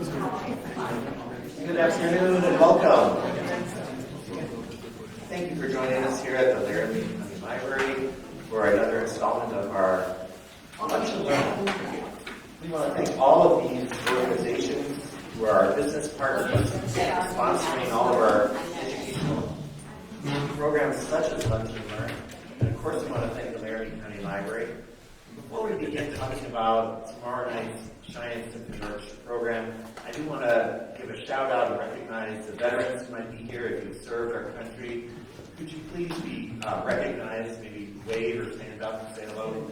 Good afternoon and welcome. Thank you for joining us here at the Laramie County Library for another installment of our Lunch and Learn. We want to thank all of these organizations who are our business partners sponsoring all of our educational programs such as Lunch and Learn. And of course, we want to thank the Laramie County Library. Before we begin talking about tomorrow night's Cheyenne Symphony Orchestra program, I do want to give a shout out and recognize the veterans who might be here if you've served our country. Could you please be recognized, maybe wave or stand up and say hello?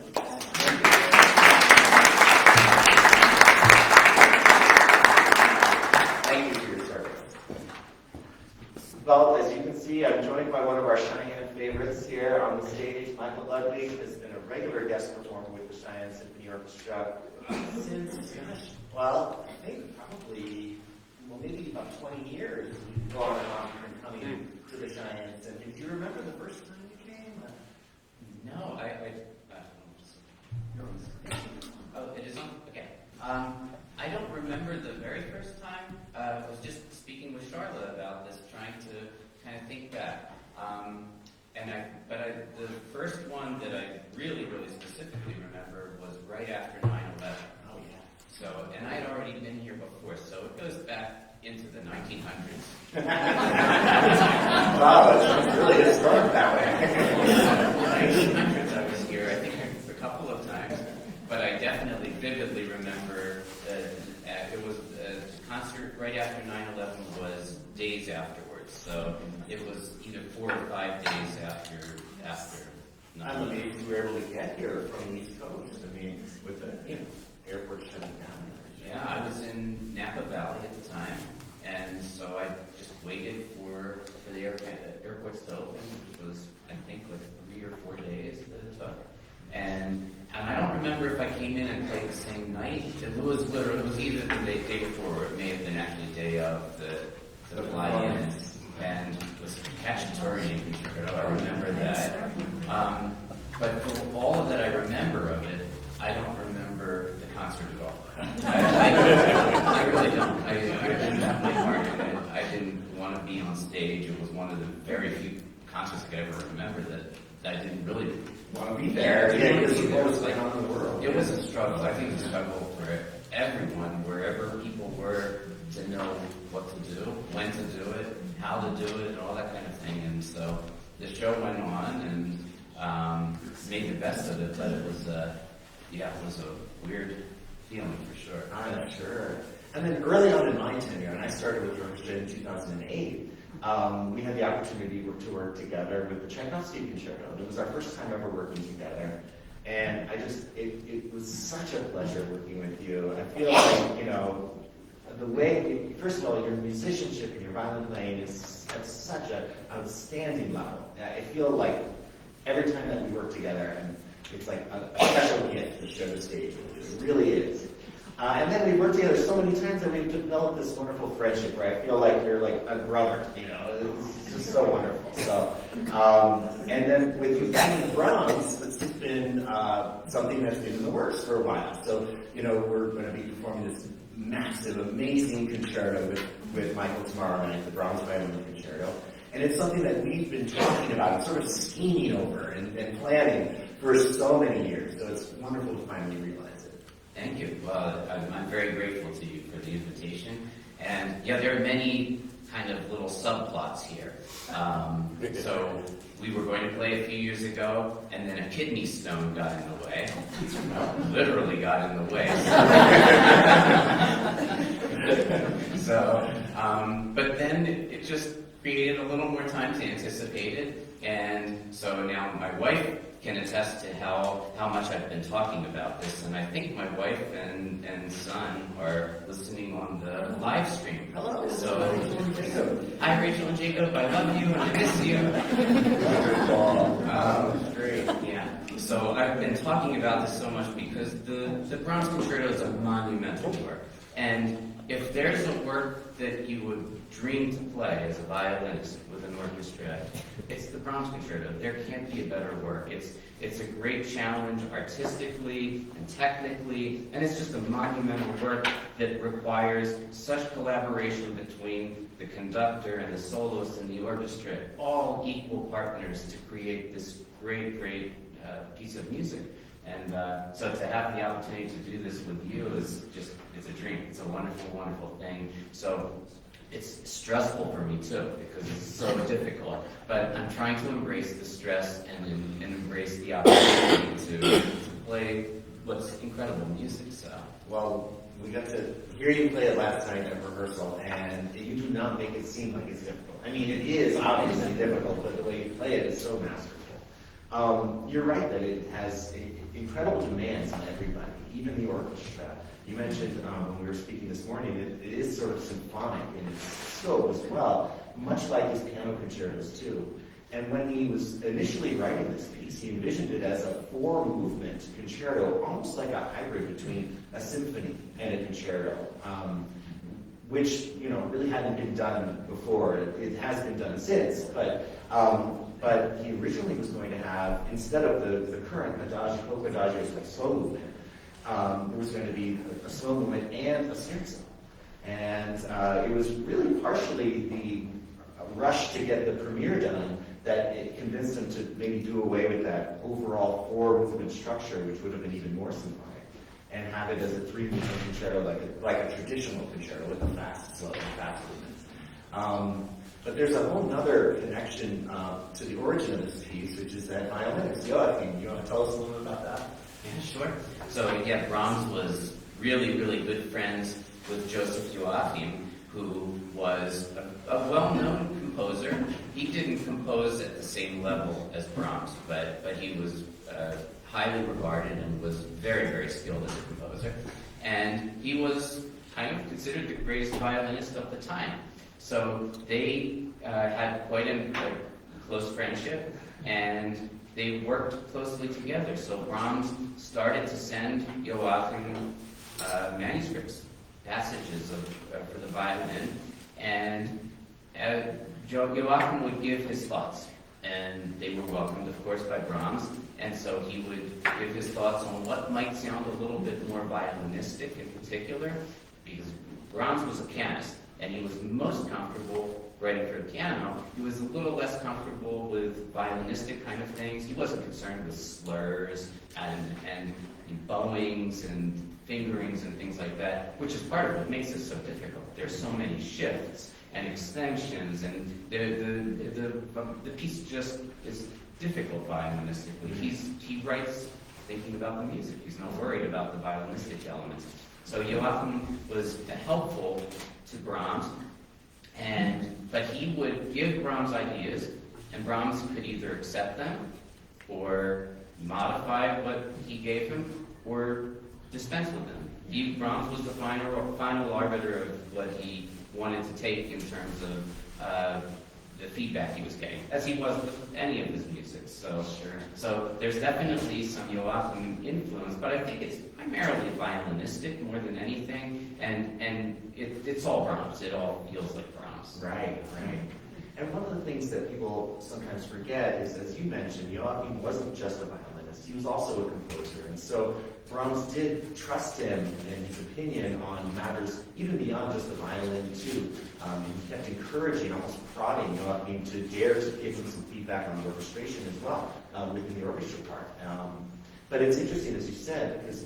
Thank you for your service. Well, as you can see, I'm joined by one of our Cheyenne favorites here on the stage. Michael Ludwig has been a regular guest performer with the Cheyenne Symphony Orchestra since, well, I think probably, maybe about 20 years we've gone on from coming to the Cheyenne Symphony. Do you remember the first time you came? No, oh, it is on? Okay. I don't remember the very first time. I was just speaking with Charlotte about this, trying to kind of think back. The first one that I really, really specifically remember was right after 9/11. Oh, yeah. So, and I had already been here before, so it goes back into the 1900s. Wow, it's really historic that way. 1900s I was here, I think a couple of times, but I definitely vividly remember it was the concert right after 9/11 was days afterwards, so it was either 4 or 5 days after. I'm amazed you were able to get here from the East Coast. I mean, with the airport shutting down. Yeah, I was in Napa Valley at the time, and so I just waited for the airports to open, which was, I think, like 3 or 4 days that it took. And I don't remember if I came in and played the same night. It was either the day before, or it may have been actually the day of the fly-in, and it was Cacciatore concerto. I remember that. But for all of that I remember of it, I don't remember the concert at all. I really don't. I didn't have my part in it. I didn't want to be on stage. It was one of the very few concerts I could ever remember that I didn't really want to be there. Yeah, because it was like on the world. It was a struggle. I think it was a struggle for everyone, wherever people were, to know what to do, when to do it, how to do it, and all that kind of thing. And so the show went on and made the best of it, but it was a weird feeling for sure. I'm sure. And then early on in my tenure, and I started with orchestra in 2008, we had the opportunity to work together with the Tchaikovsky Concerto. It was our first time ever working together. And it was such a pleasure working with you. I feel like, the way, first of all, your musicianship and your violin playing is at such an outstanding level. I feel like every time that we work together, and it's like a special gift to share the stage with you. It really is. And then we worked together so many times that we've developed this wonderful friendship where I feel like you're like a brother, It's just so wonderful. So, and then with you back in Brahms, it's been something that's been in the works for a while. So, we're going to be performing this massive, amazing concerto with Michael tomorrow night, the Brahms Violin Concerto. And it's something that we've been talking about and sort of scheming over and planning for so many years. So it's wonderful to finally realize it. Thank you. Well, I'm very grateful to you for the invitation. And yeah, there are many kind of little subplots here. So we were going to play a few years ago, and then a kidney stone got in the way. Literally got in the way. But then it just created a little more time to anticipate it. And so now my wife can attest to how much I've been talking about this, and I think my wife and son are listening on the live stream. Hello. So, hi Rachel and Jacob, I love you and I miss you. Great, yeah. So I've been talking about this so much because the Brahms Concerto is a monumental work, and if there's a work that you would dream to play as a violinist with an orchestra, it's the Brahms Concerto. There can't be a better work. It's a great challenge artistically and technically, and it's just a monumental work that requires such collaboration between the conductor and the soloist and the orchestra, all equal partners to create this great piece of music. And so to have the opportunity to do this with you is just, it's a dream. It's a wonderful, wonderful thing. So it's stressful for me too, because it's so difficult. But I'm trying to embrace the stress and embrace the opportunity to play what's incredible music. So, well, we got to hear you play it last night at rehearsal, and you do not make it seem like it's difficult. I mean, it is obviously difficult, but the way you play it is so masterful. You're right that it has incredible demands on everybody, even the orchestra. You mentioned when we were speaking this morning, it is sort of symphonic in its scope as well, much like his piano concertos too. And when he was initially writing this piece, he envisioned it as a 4-movement concerto, almost like a hybrid between a symphony and a concerto, which really hadn't been done before. It has been done since, but he originally was going to have, instead of the current adagio, like slow movement, there was going to be a slow movement and a scherzo. And it was really partially the rush to get the premiere done that it convinced him to maybe do away with that overall 4-movement structure, which would have been even more symphonic, and have it as a 3-movement concerto, like a traditional concerto with a fast, slow, and fast movements. But there's a whole other connection to the origin of this piece, which is that violinist Joachim. You want to tell us a little bit about that? yeah, sure. So yeah, Brahms was really, really good friends with Joseph Joachim, who was a well-known composer. He didn't compose at the same level as Brahms, but he was highly regarded and was very, very skilled as a composer. And he was kind of considered the greatest violinist of the time. So they had quite a close friendship, and they worked closely together. So Brahms started to send Joachim manuscripts, passages for the violin, and Joachim would give his thoughts, and they were welcomed, of course, by Brahms. And so he would give his thoughts on what might sound a little bit more violinistic in particular, because Brahms was a pianist, and he was most comfortable writing for the piano. He was a little less comfortable with violinistic kind of things. He wasn't concerned with slurs and bowings and fingerings and things like that, which is part of what makes it so difficult. There's so many shifts and extensions, and the piece just is difficult violinistically. He writes thinking about the music. He's not worried about the violinistic elements. So Joachim was helpful to Brahms, but he would give Brahms ideas, and Brahms could either accept them or modify what he gave him or dispense with them. Brahms was the final arbiter of what he wanted to take in terms of the feedback he was getting, as he was with any of his music. So there's definitely some Joachim influence, but I think it's primarily violinistic more than anything, and it's all Brahms. It all feels like Brahms. Right. And one of the things that people sometimes forget is, as you mentioned, Joachim wasn't just a violinist. He was also a composer. And so Brahms did trust him and his opinion on matters even beyond just the violin, too. He kept encouraging, almost prodding Joachim to dare to give him some feedback on the orchestration as well, within the orchestra part. But it's interesting, as you said, because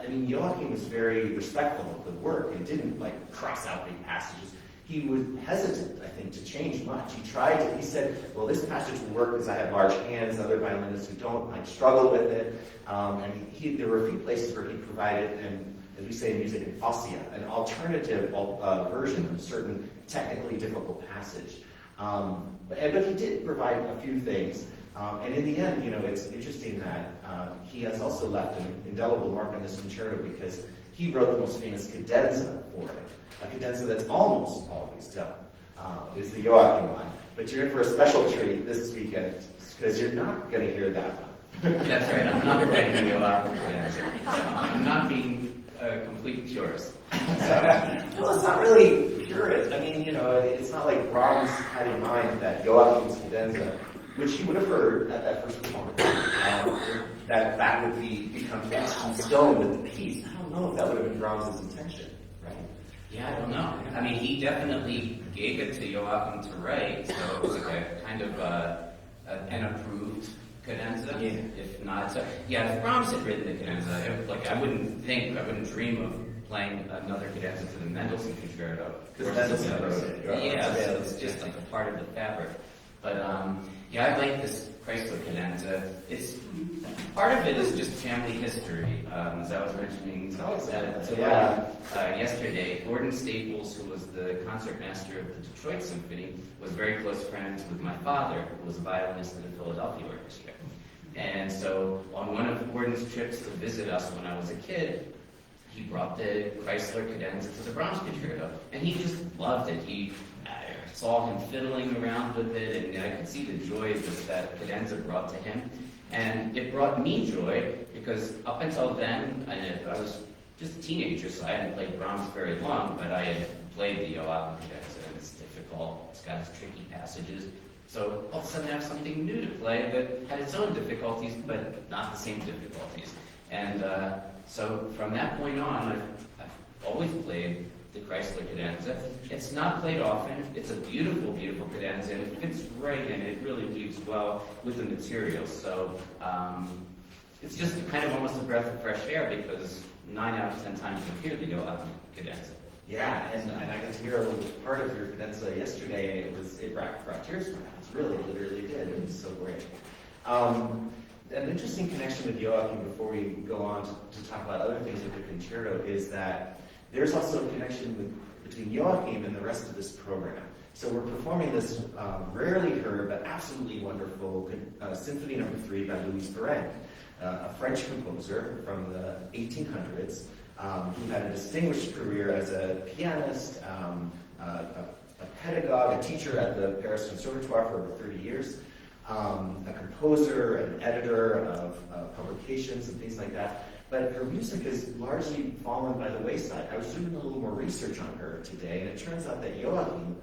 Joachim was very respectful of the work and didn't cross out big passages. He was hesitant, I think, to change much. He said, well, this passage will work because I have large hands. Other violinists who don't might struggle with it. And there were a few places where he provided, as we say in music, an ossia, an alternative version of a certain technically difficult passage. But he did provide a few things. And in the end, it's interesting that he has also left an indelible mark on this concerto because he wrote the most famous cadenza for it. A cadenza that's almost always done is the Joachim one. But you're in for a special treat this weekend because you're not going to hear that one. That's right. I'm not writing the Joachim cadenza. I'm not being a complete purist. So, well, it's not really purist. I mean, it's not like Brahms had in mind that Joachim's cadenza, which he would have heard at that first performance, that would become cast in stone with the piece. I don't know if that would have been Brahms' intention, right? Yeah, I don't know. I mean, he definitely gave it to Joachim to write, so it was like a kind of an approved cadenza. Yeah. If not, so if Brahms had written the cadenza, I wouldn't dream of playing another cadenza to the Mendelssohn Concerto. Because Mendelssohn wrote it. Yeah, so it's just like a part of the fabric. But I like this Chrysler cadenza. It's part of it is just family history. As I was mentioning yesterday, Gordon Staples, who was the concertmaster of the Detroit Symphony, was very close friends with my father, who was a violinist in the Philadelphia Orchestra. And so on one of Gordon's trips to visit us when I was a kid, he brought the Chrysler cadenza to the Brahms Concerto, and he just loved it. I saw him fiddling around with it, and I could see the joy that cadenza brought to him. And it brought me joy, because up until then, I was just a teenager, so I hadn't played Brahms very long, but I had played the Joachim cadenza, and it's difficult. It's got its tricky passages. So all of a sudden I have something new to play that had its own difficulties, but not the same difficulties. And so from that point on, I've always played the Chrysler cadenza. It's not played often. It's a beautiful, beautiful cadenza, and it fits right in. It really weaves well with the material. So it's just kind of almost a breath of fresh air, because 9 out of 10 times you hear the Joachim cadenza. Yeah, and I got to hear a little part of your cadenza yesterday, and it brought tears to my eyes. Really, literally did. It was so great. An interesting connection with Joachim before we go on to talk about other things with the concerto is that there's also a connection between Joachim and the rest of this program. So we're performing this rarely heard but absolutely wonderful Symphony No. 3 by Louis Varenne, a French composer from the 1800s who had a distinguished career as a pianist, a pedagogue, a teacher at the Paris Conservatoire for over 30 years, a composer, an editor of publications and things like that. But her music has largely fallen by the wayside. I was doing a little more research on her today, and it turns out that Joachim,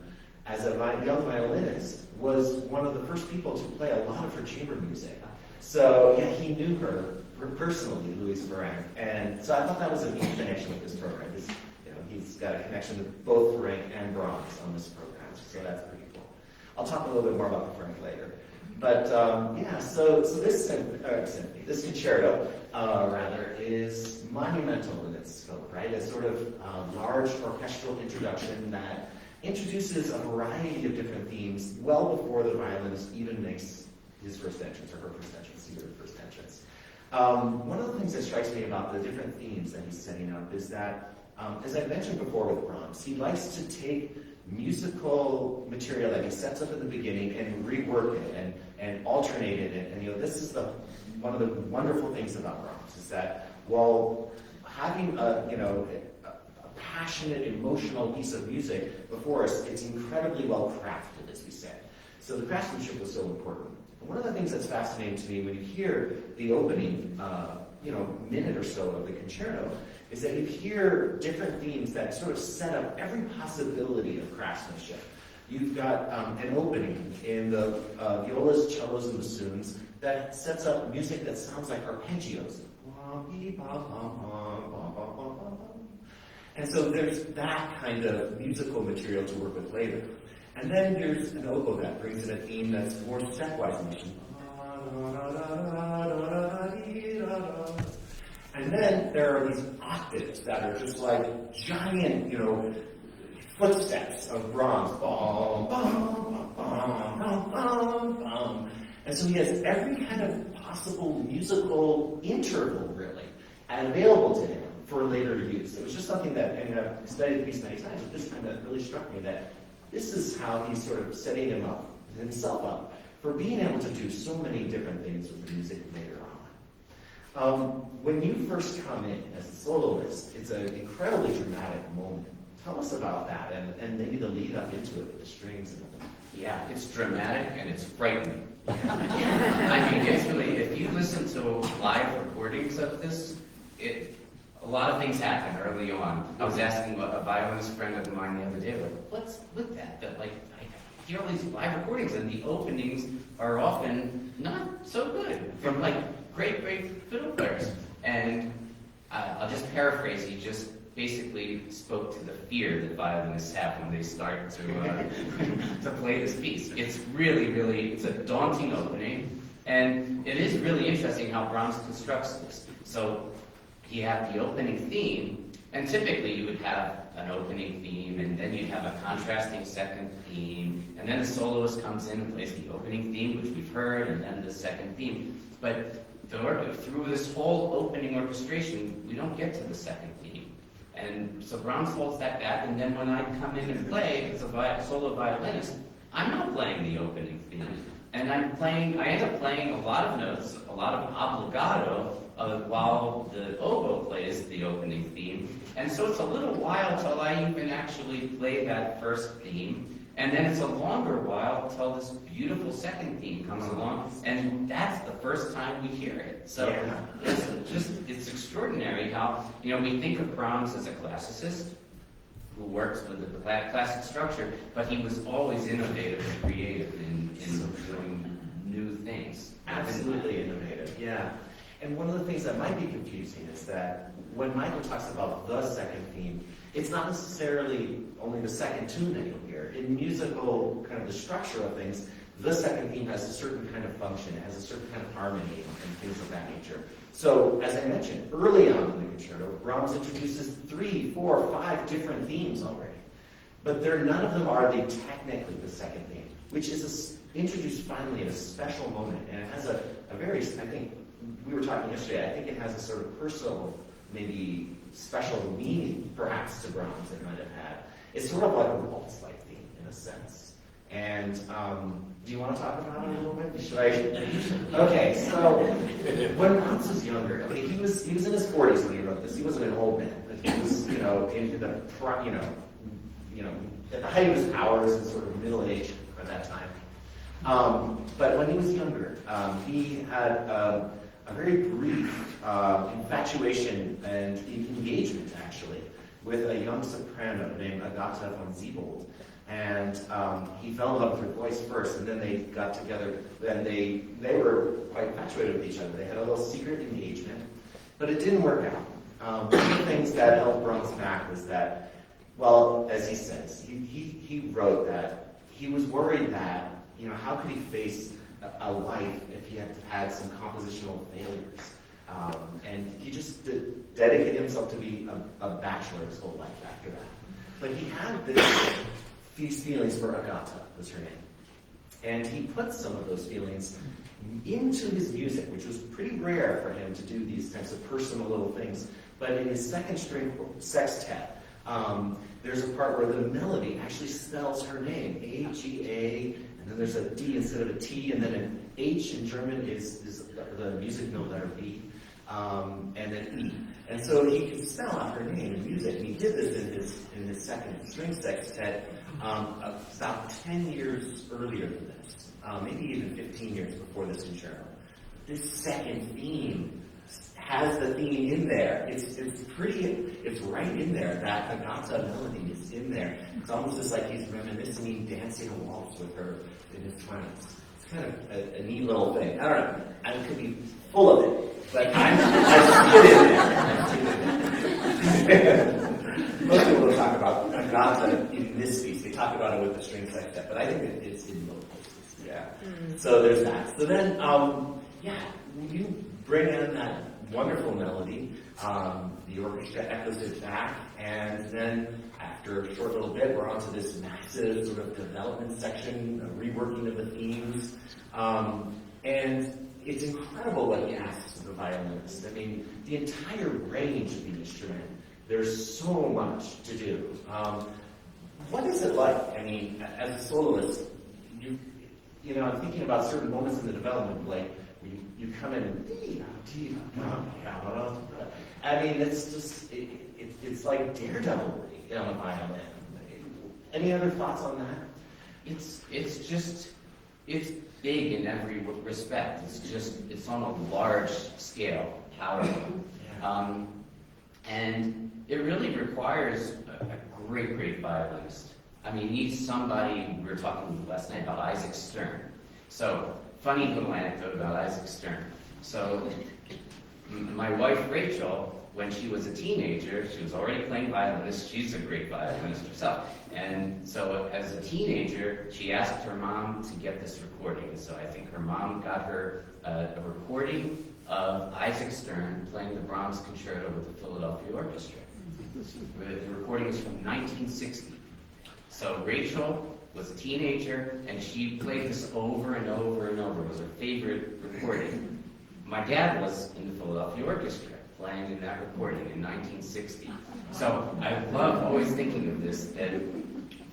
as a young violinist, was one of the first people to play a lot of her chamber music. So yeah, he knew her personally, Louis Varenne, and so I thought that was a neat connection with this program. He's got a connection with both Frank and Brahms on this program, so that's pretty cool. I'll talk a little bit more about the Frank later. But so this symphony, this concerto, is monumental in its scope, right? A sort of large orchestral introduction that introduces a variety of different themes well before the violinist even makes his first entrance, or her first entrance, either first entrance. One of the things that strikes me about the different themes that he's setting up is that, as I mentioned before with Brahms, he likes to take musical material that he sets up in the beginning and rework it and alternate it. And this is one of the wonderful things about Brahms is that while having a passionate, emotional piece of music before us, it's incredibly well crafted, as we said. So the craftsmanship was so important. And one of the things that's fascinating to me when you hear the opening, minute or so of the concerto, is that you hear different themes that sort of set up every possibility of craftsmanship. You've got an opening in the violas, cellos, and bassoons that sets up music that sounds like arpeggios. And so there's that kind of musical material to work with later. And then there's an oboe that brings in a theme that's more stepwise motion. And then there are these octaves that are just like giant, footsteps of Brahms. Bum, bum, bum, bum, bum, bum. And so he has every kind of possible musical interval, really, available to him for later use. It was just something that, I've studied the piece many times, it just kind of really struck me that this is how he's sort of setting himself up for being able to do so many different things with the music later on. When you first come in as a soloist, it's an incredibly dramatic moment. Tell us about that and maybe the lead up into it with the strings. Yeah, it's dramatic and it's frightening. I mean, it's really, if you listen to live recordings of this, a lot of things happen early on. I was asking a violinist friend of mine the other day, like, what's with that? That like, I hear all these live recordings and the openings are often not so good from like great fiddle players. And I'll just paraphrase, he just basically spoke to the fear that violinists have when they start to play this piece. It's really, it's a daunting opening, and it is really interesting how Brahms constructs this. So you have the opening theme, and typically you would have an opening theme, and then you'd have a contrasting second theme, and then the soloist comes in and plays the opening theme, which we've heard, and then the second theme. But through this whole opening orchestration, we don't get to the second theme. And so Brahms holds that back, and then when I come in and play as a solo violinist, I'm not playing the opening theme. And I end up playing a lot of notes, a lot of obligato, while the oboe plays the opening theme. And so it's a little while till I even actually play that first theme. And then it's a longer while till this beautiful second theme comes along, and that's the first time we hear it. So it's extraordinary how, we think of Brahms as a classicist who works with the classic structure, but he was always innovative and creative in doing new things. Absolutely innovative, yeah. And one of the things that might be confusing is that when Michael talks about the second theme, it's not necessarily only the second tune that you'll hear. In musical, kind of the structure of things, the second theme has a certain kind of function, it has a certain kind of harmony and things of that nature. So, as I mentioned, early on in the concerto, Brahms introduces 3, 4, 5 different themes already. But none of them are technically the second theme, which is introduced finally at a special moment. And it has a very, I think, we were talking yesterday, I think it has a sort of personal, maybe special meaning, perhaps, to Brahms it might have had. It's sort of like a waltz-like theme, in a sense. And do you want to talk about it a little bit? Should I? Okay, so when Brahms was younger, he was in his 40s when he wrote this. He wasn't an old man, but he was, into the, at the height of his powers and sort of middle age at that time. But when he was younger, he had a very brief infatuation and engagement, actually, with a young soprano named Agatha von Siebold. And he fell in love with her voice first, and then they got together, and they were quite infatuated with each other. They had a little secret engagement, but it didn't work out. One of the things that held Brahms back was that, well, as he says, he wrote that he was worried that, how could he face a life if he had had some compositional failures? And he just dedicated himself to be a bachelor his whole life after that. But he had these feelings for Agatha, was her name. And he put some of those feelings into his music, which was pretty rare for him to do these types of personal little things. But in his second string sextet, there's a part where the melody actually spells her name, A-G-A, and then there's a D instead of a T, and then an H in German is the music note letter B, and then E. And so he could spell out her name in music, and he did this in his second string sextet about 10 years earlier than this, maybe even 15 years before this concerto. This second theme has the theme in there. It's right in there. That Agatha melody is in there. It's almost just like he's reminiscing, dancing a waltz with her in his 20s. It's kind of a neat little thing. I don't know. I could be full of it, but I see it in there. Most people don't talk about Agatha in this piece. They talk about it with the string sextet, but I think it's in both places. Yeah. So there's that. So then, you bring in that wonderful melody. The orchestra echoes it back, and then after a short little bit, we're on to this massive sort of development section, a reworking of the themes. And it's incredible what he asks of the violinist. I mean, the entire range of the instrument, there's so much to do. What is it like? I mean, as a soloist, I'm thinking about certain moments in the development, like you come in and I mean, it's just it's like daredevil on a violin. Any other thoughts on that? It's big in every respect. It's on a large scale, powerful. And it really requires a great violinist. I mean, he's somebody, we were talking last night about Isaac Stern. So, funny little anecdote about Isaac Stern. So, my wife Rachel, when she was a teenager, she was already playing violinist. She's a great violinist herself. And so as a teenager, she asked her mom to get this recording. And so I think her mom got her a recording of Isaac Stern playing the Brahms Concerto with the Philadelphia Orchestra. The recording is from 1960. So Rachel was a teenager, and she played this over and over and over. It was her favorite recording. My dad was in the Philadelphia Orchestra, playing in that recording in 1960. So I love always thinking of this, that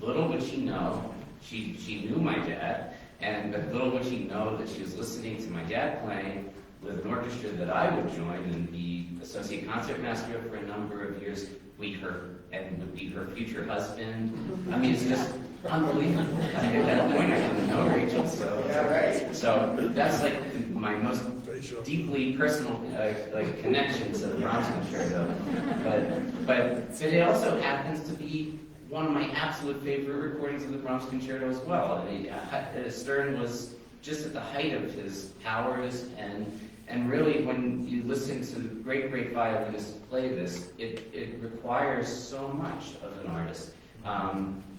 little would she know, she knew my dad, but little would she know that she was listening to my dad playing with an orchestra that I would join and be associate concertmaster for a number of years, would be her future husband. I mean, it's just unbelievable. At that point, I didn't know Rachel, so Yeah, right. So that's like my most deeply personal connection to the Brahms Concerto. But it also happens to be one of my absolute favorite recordings of the Brahms Concerto as well. I mean, Stern was just at the height of his powers, and really when you listen to great violinists play this, it requires so much of an artist.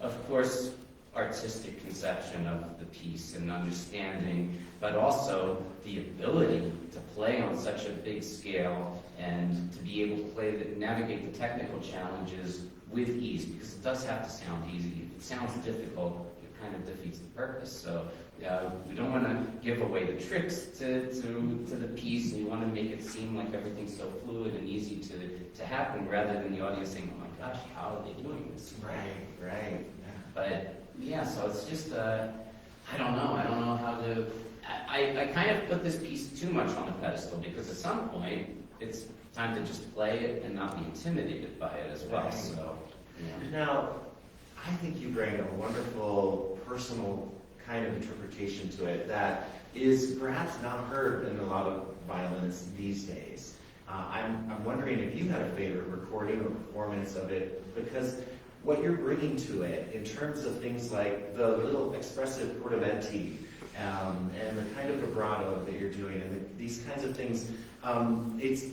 Of course, artistic conception of the piece and understanding, but also the ability to play on such a big scale and to be able to navigate the technical challenges with ease, because it does have to sound easy. If it sounds difficult, it kind of defeats the purpose. So we don't want to give away the tricks to the piece, and we want to make it seem like everything's so fluid and easy to happen, rather than the audience saying, oh my gosh, how are they doing this? Right. But yeah, so it's just, I don't know how to, I kind of put this piece too much on a pedestal, because at some point, it's time to just play it and not be intimidated by it as well, Right. so, yeah. Now, I think you bring a wonderful personal kind of interpretation to it that is perhaps not heard in a lot of violinists these days. I'm wondering if you had a favorite recording or performance of it, because what you're bringing to it in terms of things like the little expressive portamenti and the kind of vibrato that you're doing and these kinds of things, it's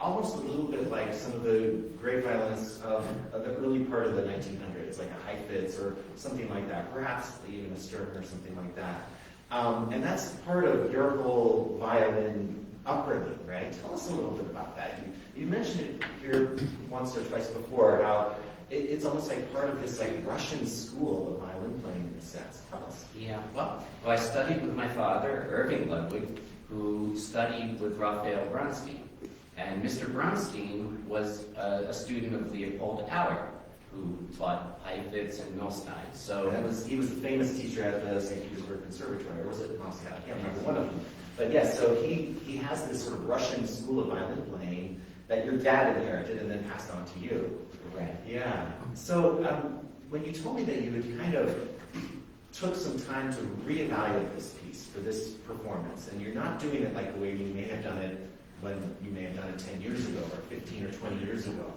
almost a little bit like some of the great violinists of the early part of the 1900s, like a Heifetz or something like that, perhaps even a Stern or something like that. And that's part of your whole violin upbringing, right? Tell us a little bit about that. You mentioned it here once or twice before, how it's almost like part of this like Russian school of violin playing in a sense. Tell us. Yeah, well, I studied with my father, Irving Ludwig, who studied with Raphael Bronstein. And Mr. Bronstein was a student of Leopold Auer, who taught Heifetz and Milstein. So he was the famous teacher at the St. Petersburg Conservatory, or was it Moscow? I can't remember, one of them. But yes, so he has this sort of Russian school of violin playing that your dad inherited and then passed on to you. Right. Yeah. So when you told me that you had kind of took some time to reevaluate this piece for this performance, and you're not doing it like the way you may have done it when you may have done it 10 years ago or 15 or 20 years ago.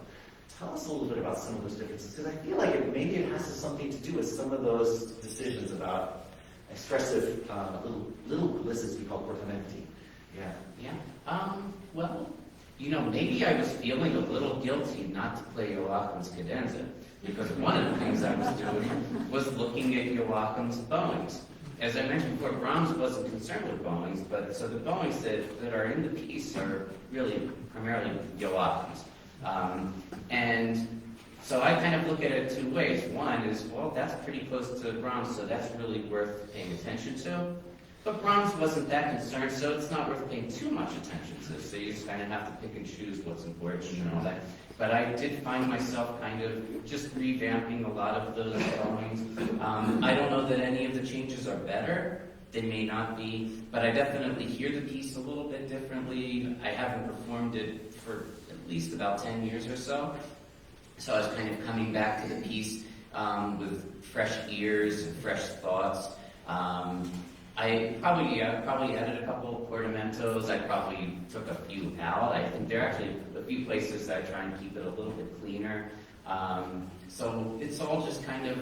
Tell us a little bit about some of those differences, because I feel like maybe it has something to do with some of those decisions about expressive little blisses we call portamenti. Yeah. Yeah. Well, maybe I was feeling a little guilty not to play Joachim's cadenza, because one of the things I was doing was looking at Joachim's bowings. As I mentioned before, Brahms wasn't concerned with bowings, but so the bowings that are in the piece are really primarily Joachim's. And so I kind of look at it two ways. One is, well, that's pretty close to Brahms, so that's really worth paying attention to. But Brahms wasn't that concerned, so it's not worth paying too much attention to. So you just kind of have to pick and choose what's important and all that. But I did find myself kind of just revamping a lot of those drawings. I don't know that any of the changes are better. They may not be, but I definitely hear the piece a little bit differently. I haven't performed it for at least about 10 years or so. So I was kind of coming back to the piece with fresh ears and fresh thoughts. I probably added a couple of portamentos. I probably took a few out. I think they're actually a few places I try and keep it a little bit cleaner. So it's all just kind of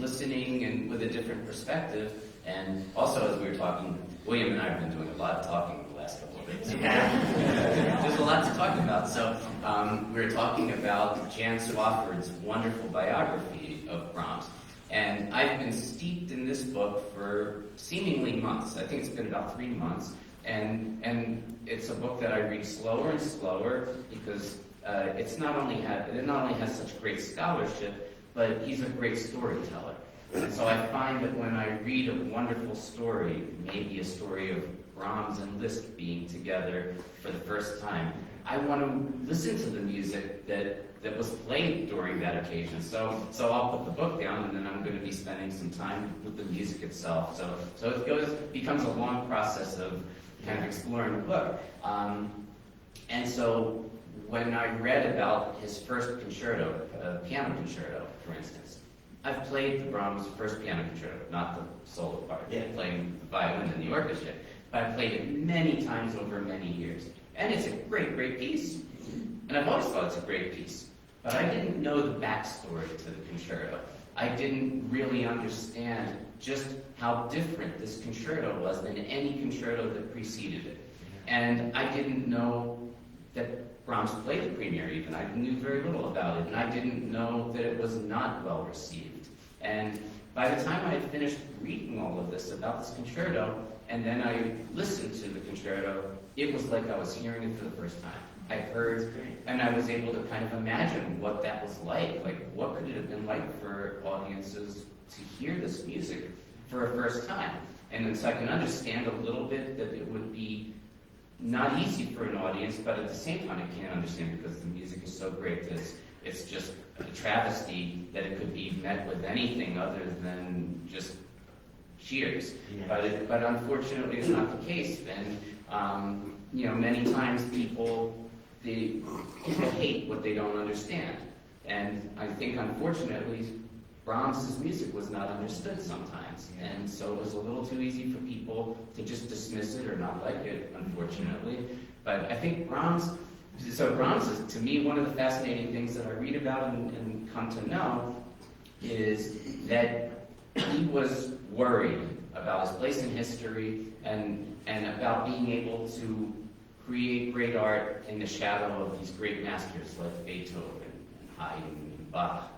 listening and with a different perspective. And also, as we were talking, William and I have been doing a lot of talking the last couple of days. There's a lot to talk about. So we were talking about Jan Swafford's wonderful biography of Brahms. And I've been steeped in this book for seemingly months. I think it's been about 3 months. And it's a book that I read slower and slower because it not only has such great scholarship, but he's a great storyteller. And so I find that when I read a wonderful story, maybe a story of Brahms and Liszt being together for the first time, I want to listen to the music that was played during that occasion. So I'll put the book down, and then I'm going to be spending some time with the music itself. So it becomes a long process of kind of exploring the book. And so when I read about his first concerto, piano concerto, for instance, I've played the Brahms' first piano concerto, not the solo part, playing the violin in the orchestra, but I've played it many times over many years. And it's a great, great piece. And I've always thought it's a great piece. But I didn't know the backstory to the concerto. I didn't really understand just how different this concerto was than any concerto that preceded it. And I didn't know that Brahms played the premiere even. I knew very little about it, and I didn't know that it was not well received. And by the time I had finished reading all of this about this concerto, and then I listened to the concerto, it was like I was hearing it for the first time. I heard, and I was able to kind of imagine what that was like what could it have been like for audiences to hear this music for a first time. And then so I can understand a little bit that it would be not easy for an audience, but at the same time I can't understand because the music is so great that it's just a travesty that it could be met with anything other than just cheers. Yeah. But unfortunately it's not the case. And many times people hate what they don't understand. And I think unfortunately Brahms' music was not understood sometimes. And so it was a little too easy for people to just dismiss it or not like it, unfortunately. But I think Brahms is, to me, one of the fascinating things that I read about and come to know is that he was worried about his place in history and about being able to create great art in the shadow of these great masters like Beethoven and Haydn and Bach.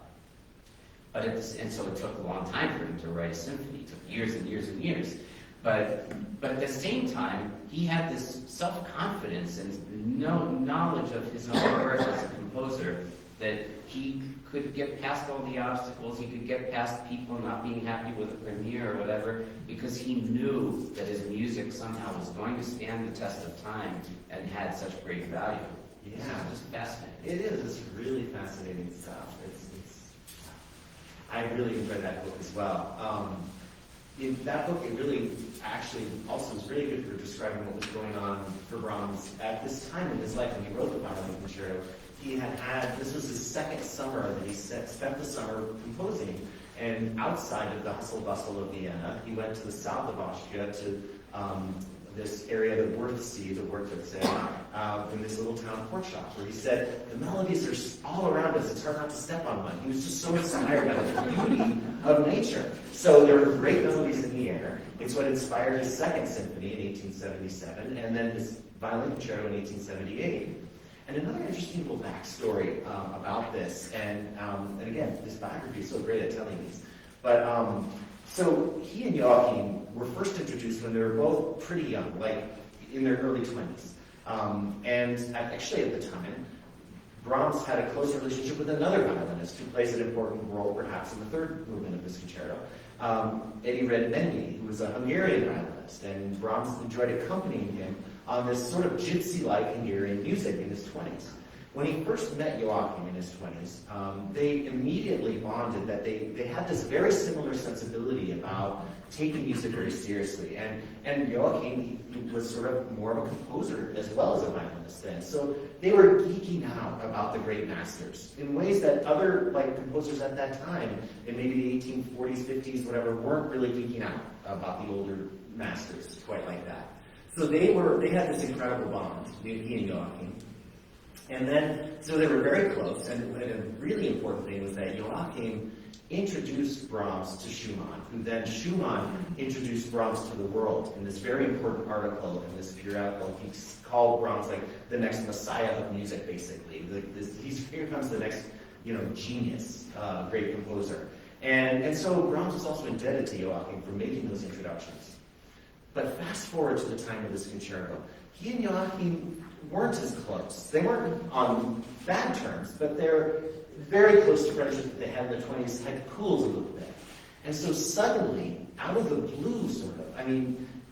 And so it took a long time for him to write a symphony. It took years and years and years. But at the same time, he had this self-confidence and knowledge of his own work as a composer that he could get past all the obstacles, he could get past people not being happy with the premiere or whatever, because he knew that his music somehow was going to stand the test of time and had such great value. Yeah. It's just fascinating. It is. It's really fascinating stuff. I really enjoyed that book as well. In that book, it really actually also was really good for describing what was going on for Brahms at this time in his life when he wrote the violin concerto. This was his second summer that he spent the summer composing, and outside of the hustle bustle of Vienna, he went to the south of Austria to this area, the Wörthsee, the Wörthersee, in this little town Portschach, where he said, the melodies are all around us, it's hard not to step on one. He was just so inspired by the beauty of nature. So there were great melodies in the air. It's what inspired his second symphony in 1877, and then his violin concerto in 1878. And another interesting little backstory about this, and again, this biography is so great at telling these, but so he and Joachim were first introduced when they were both pretty young, like in their early 20s. And actually at the time, Brahms had a close relationship with another violinist who plays an important role perhaps in the third movement of this concerto, Eddie Redmendi, who was a Hungarian violinist, and Brahms enjoyed accompanying him on this sort of gypsy-like Hungarian music in his 20s. When he first met Joachim in his 20s, they immediately bonded that they had this very similar sensibility about taking music very seriously. And Joachim was sort of more of a composer as well as a violinist then. So they were geeking out about the great masters in ways that other composers at that time, in maybe the 1840s, 50s, whatever, weren't really geeking out about the older masters quite like that. So they had this incredible bond, he and Joachim. And then, so they were very close, and a really important thing was that Joachim introduced Brahms to Schumann, who then Schumann introduced Brahms to the world in this very important article in this periodical. He called Brahms like the next messiah of music, basically. Here comes the next, genius, great composer. And so Brahms was also indebted to Joachim for making those introductions. But fast forward to the time of this concerto. He and Joachim weren't as close. They weren't on bad terms, but they're very close to friendship that they had in the 20s had cooled a little bit. And so suddenly, out of the blue, sort of,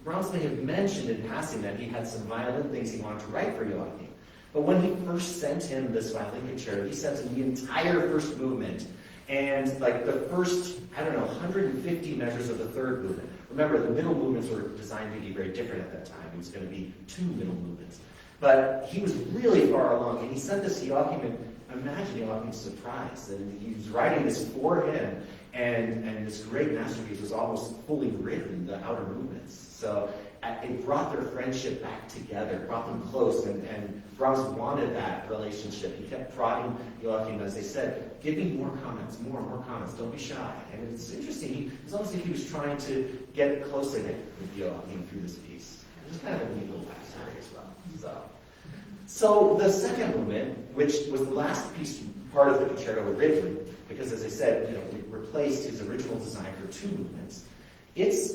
Brahms may have mentioned in passing that he had some violin things he wanted to write for Joachim. But when he first sent him this violin concerto, he sent him the entire first movement and like the first, 150 measures of the third movement. Remember, the middle movements were designed to be very different at that time. It was going to be 2 middle movements. But he was really far along, and he sent this to Joachim, and imagine Joachim's surprise that he was writing this for him, and this great masterpiece was almost fully written, the outer movements. So it brought their friendship back together, brought them close, and Brahms wanted that relationship. He kept prodding Joachim, as they said, give me more comments, more comments, don't be shy. And it's interesting, it's almost like he was trying to get closer with Joachim through this piece. It's kind of a neat little backstory as well. So the second movement, which was the last piece, part of the concerto originally, because as I said, we replaced his original design for 2 movements. It's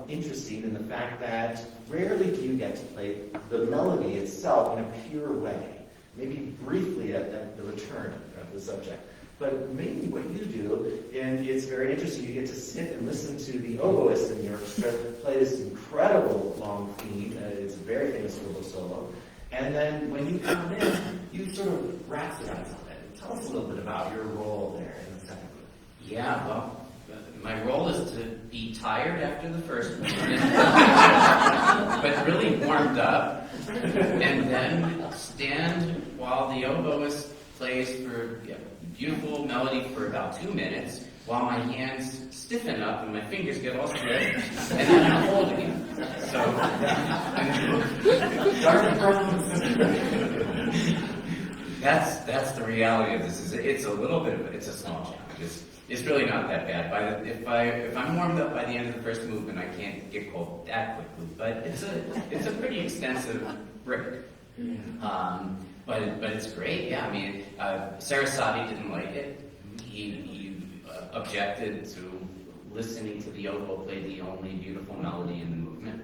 interesting in the fact that rarely do you get to play the melody itself in a pure way. Maybe briefly at the return of the subject. But maybe what you do, and it's very interesting, you get to sit and listen to the oboist in the orchestra play this incredible long theme. It's a very famous oboe solo. And then when you come in, you sort of rhapsodize on it. Tell us a little bit about your role there in the second movement. Yeah, well, my role is to be tired after the first one, but really warmed up, and then stand while the oboist plays for beautiful melody for about 2 minutes, while my hands stiffen up and my fingers get all stiff, and then I'm holding it. So, that's the reality of this. It's a little bit of it's a small challenge. It's really not that bad. If I'm warmed up by the end of the first movement, I can't get cold that quickly. But it's a pretty extensive break. But it's great. Yeah, Sarasate didn't like it. He objected to listening to the oboe play the only beautiful melody in the movement.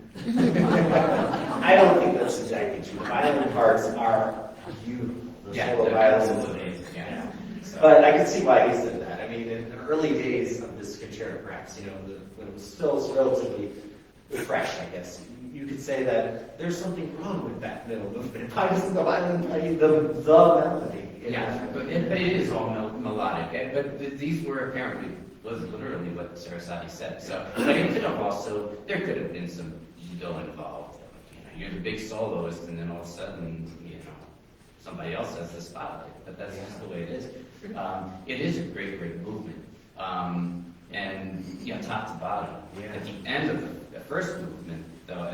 I don't think that's exactly true. The violin parts are beautiful. Solo violins. Yeah. So. But I can see why he said that. In the early days of this concerto, perhaps, when it was still relatively fresh, I guess, you could say that there's something wrong with that middle movement. Why doesn't the violin play the melody? Yeah, but it is all melodic. But these were apparently was literally what Sarasate said. So, but it could have also, there could have been some ego involved. You're the big soloist, and then all of a sudden, somebody else has the spotlight. But that's just the way it is. It is a great movement. And top to bottom. Yeah. At the end of the first movement, though,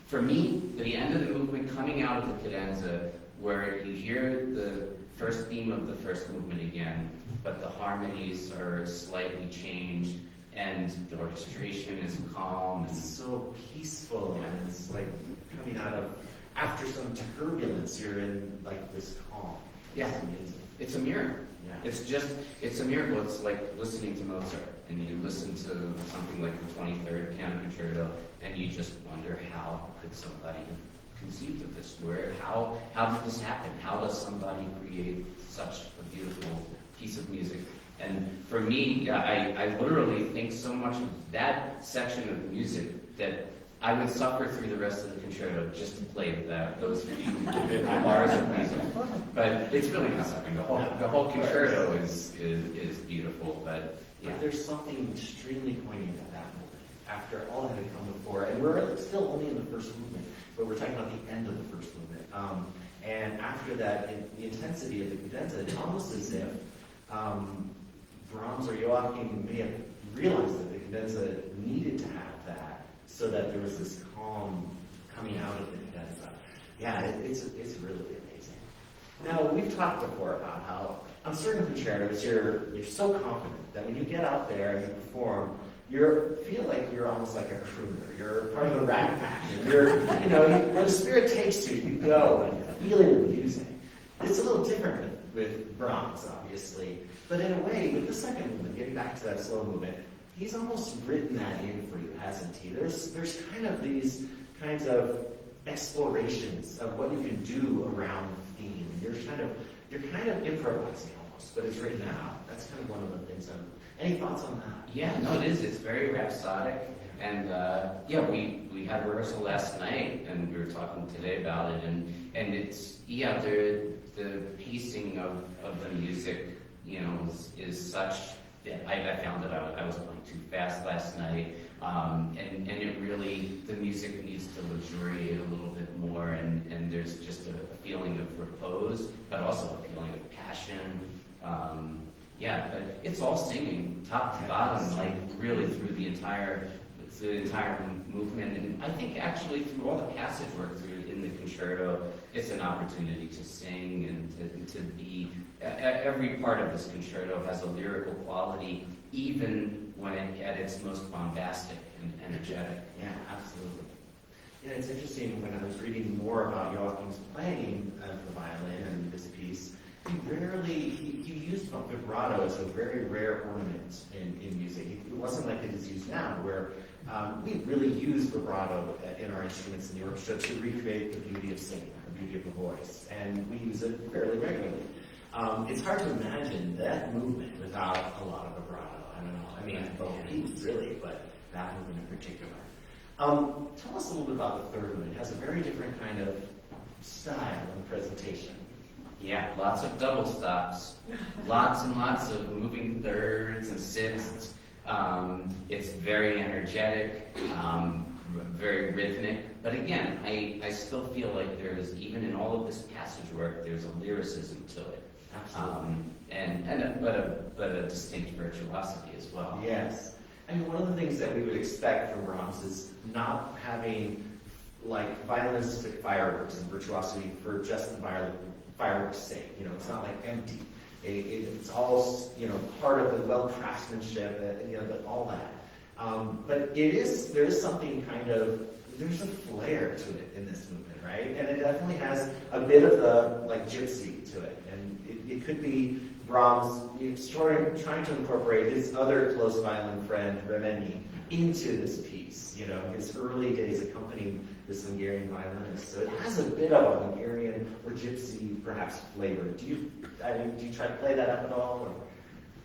for me, the end of the movement coming out of the cadenza, where you hear the first theme of the first movement again, but the harmonies are slightly changed, and the orchestration is calm. It's so peaceful, and it's like coming out of, after some turbulence, you're in like this calm. Yeah. It's amazing. It's a miracle. Yeah. It's a miracle. It's like listening to Mozart, and you listen to something like the 23rd Piano Concerto, and you just wonder, how could somebody have conceived of this? How did this happen? How does somebody create such a beautiful piece of music? And for me, I literally think so much of that section of music that I would suffer through the rest of the concerto just to play those few bars of music. But it's really not suffering. The whole concerto is beautiful. But yeah, there's something extremely poignant at that moment. After all that had come before, and we're still only in the first movement, but we're talking about the end of the first movement. And after that, the intensity of the cadenza, it's almost as if Brahms or Joachim may have realized that the cadenza needed to have that, so that there was this calm coming out of the cadenza. Yeah, it's really amazing. Now, we've talked before about how on certain concertos you're so confident that when you get out there and you perform, you feel like you're almost like a crooner. You're part of the rat pack. Where the spirit takes you, you go and feel it in the music. It's a little different with Brahms, obviously, but in a way, with the second movement, getting back to that slow movement, he's almost written that in for you, hasn't he? There's kind of these kinds of explorations of what you can do around the theme. You're kind of improvising almost, but it's written out. That's kind of one of the things. Any thoughts on that? Yeah, no, it is. It's very rhapsodic, and we had rehearsal last night, and we were talking today about it, and it's the pacing of the music, is such that I found that I was playing too fast last night, and it really, the music needs to luxuriate a little bit more, and there's just a feeling of repose, but also a feeling of passion. But it's all singing, top to bottom, like really through the entire movement. And I think actually through all the passage work through in the concerto, it's an opportunity to sing and to be. Every part of this concerto has a lyrical quality, even when at its most bombastic and energetic. Yeah, absolutely. It's interesting when I was reading more about Joachim's playing of the violin and this piece. He used vibrato as a very rare ornament in music. It wasn't like it is used now, where we really use vibrato in our instruments in the orchestra to recreate the beauty of singing, the beauty of the voice, and we use it fairly regularly. It's hard to imagine that movement without a lot of vibrato. I don't know. I mean, both pieces really, but that movement in particular. Tell us a little bit about the third movement. It has a very different kind of style and presentation. Yeah, lots of double stops, lots and lots of moving thirds and sixths. It's very energetic, very rhythmic. But again, I still feel like there's, even in all of this passage work, there's a lyricism to it. Absolutely. But a distinct virtuosity as well. Yes. I mean, one of the things that we would expect from Brahms is not having like violinistic fireworks and virtuosity for just the fireworks' sake. It's not like empty. It's all part of the craftsmanship, all that. But there is something there's a flair to it in this movement, right? And it definitely has a bit of the gypsy to it, and it could be Brahms trying to incorporate his other close violin friend Remeni into this piece. His early days accompanying this Hungarian violinist. So it has a bit of a Hungarian or gypsy, perhaps, flavor. Do you try to play that up at all?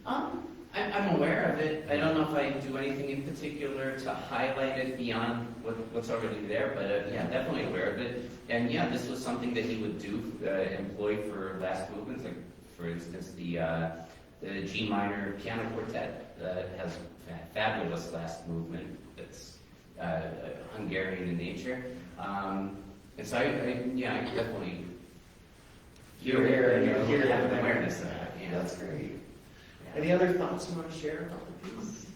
Or? I'm aware of it. I don't know if I do anything in particular to highlight it beyond what's already there, but definitely aware of it. And this was something that he would employ for last movements. Like, for instance, the G minor piano quartet has a fabulous last movement that's Hungarian in nature. And so I definitely hear have awareness of that. Yeah. That's great. Any other thoughts you want to share about the piece?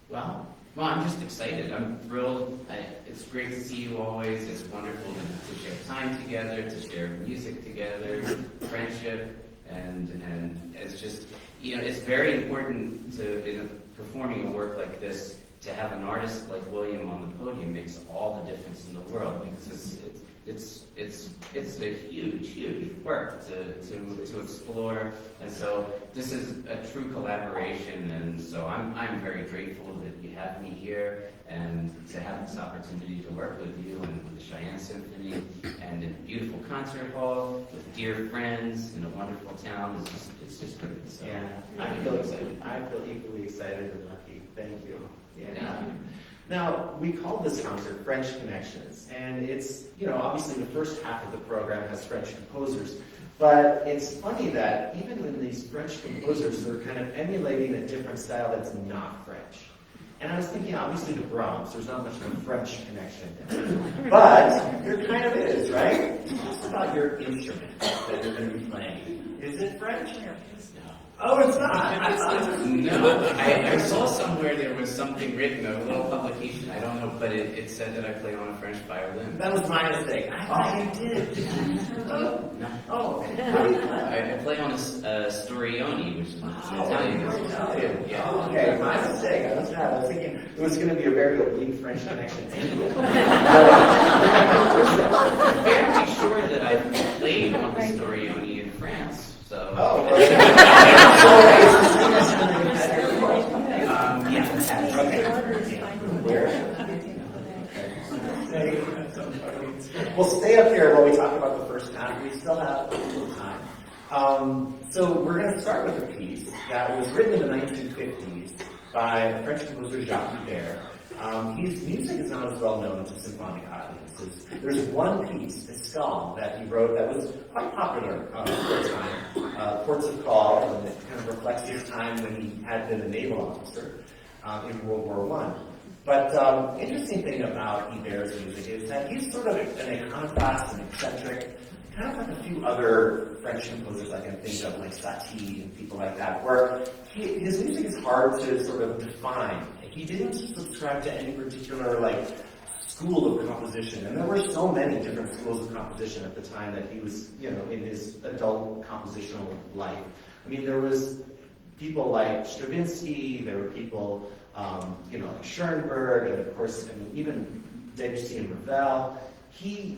Well, I'm just excited. I'm thrilled. It's great to see you always. It's wonderful to share time together, to share music together, friendship, and it's just, it's very important in performing a work like this, to have an artist like William on the podium makes all the difference in the world, because it's a huge work to explore, and so this is a true collaboration, and so I'm very grateful that you have me here and to have this opportunity to work with you and with the Cheyenne Symphony and in a beautiful concert hall with dear friends in a wonderful town. It's just great. So I feel excited. I feel equally excited and lucky. Thank you. Yeah. Now, we call this concert French Connections, and it's, obviously the first half of the program has French composers, but it's funny that even when these French composers, they're kind of emulating a different style that's not French. And I was thinking, obviously, the Brahms, there's not much of a French connection there. But there kind of is, right? Tell us about your instrument that you're going to be playing. Is it French? Oh, it's not. I thought it was. No, I saw somewhere there was something written, a little publication, I don't know, but it said that I play on a French violin. That was my mistake. I thought you did. No. Oh, I play on a storioni, which is an Italian instrument. Yeah. Okay, my mistake. I was thinking it was going to be a very oblique French connection. I'm fairly sure that I played on the storioni in France. So. Oh, Yeah. Okay. We'll stay up here while we talk about the first half. We still have a little time. So we're going to start with a piece that was written in the 1950s by the French composer Jacques Ibert. His music is not as well known to symphonic audiences. There's one piece, Escale, that he wrote that was quite popular for the time. Ports of Call, and it kind of reflects his time when he had been a naval officer in World War I. But interesting thing about Ibert's music is that he's sort of an iconoclast and eccentric, kind of like a few other French composers I can think of, like Satie and people like that, where his music is hard to sort of define. He didn't subscribe to any particular school of composition, and there were so many different schools of composition at the time that he was, in his adult compositional life. I mean, there was people like Stravinsky, there were people, like Schoenberg, and of course, even Debussy and Ravel. He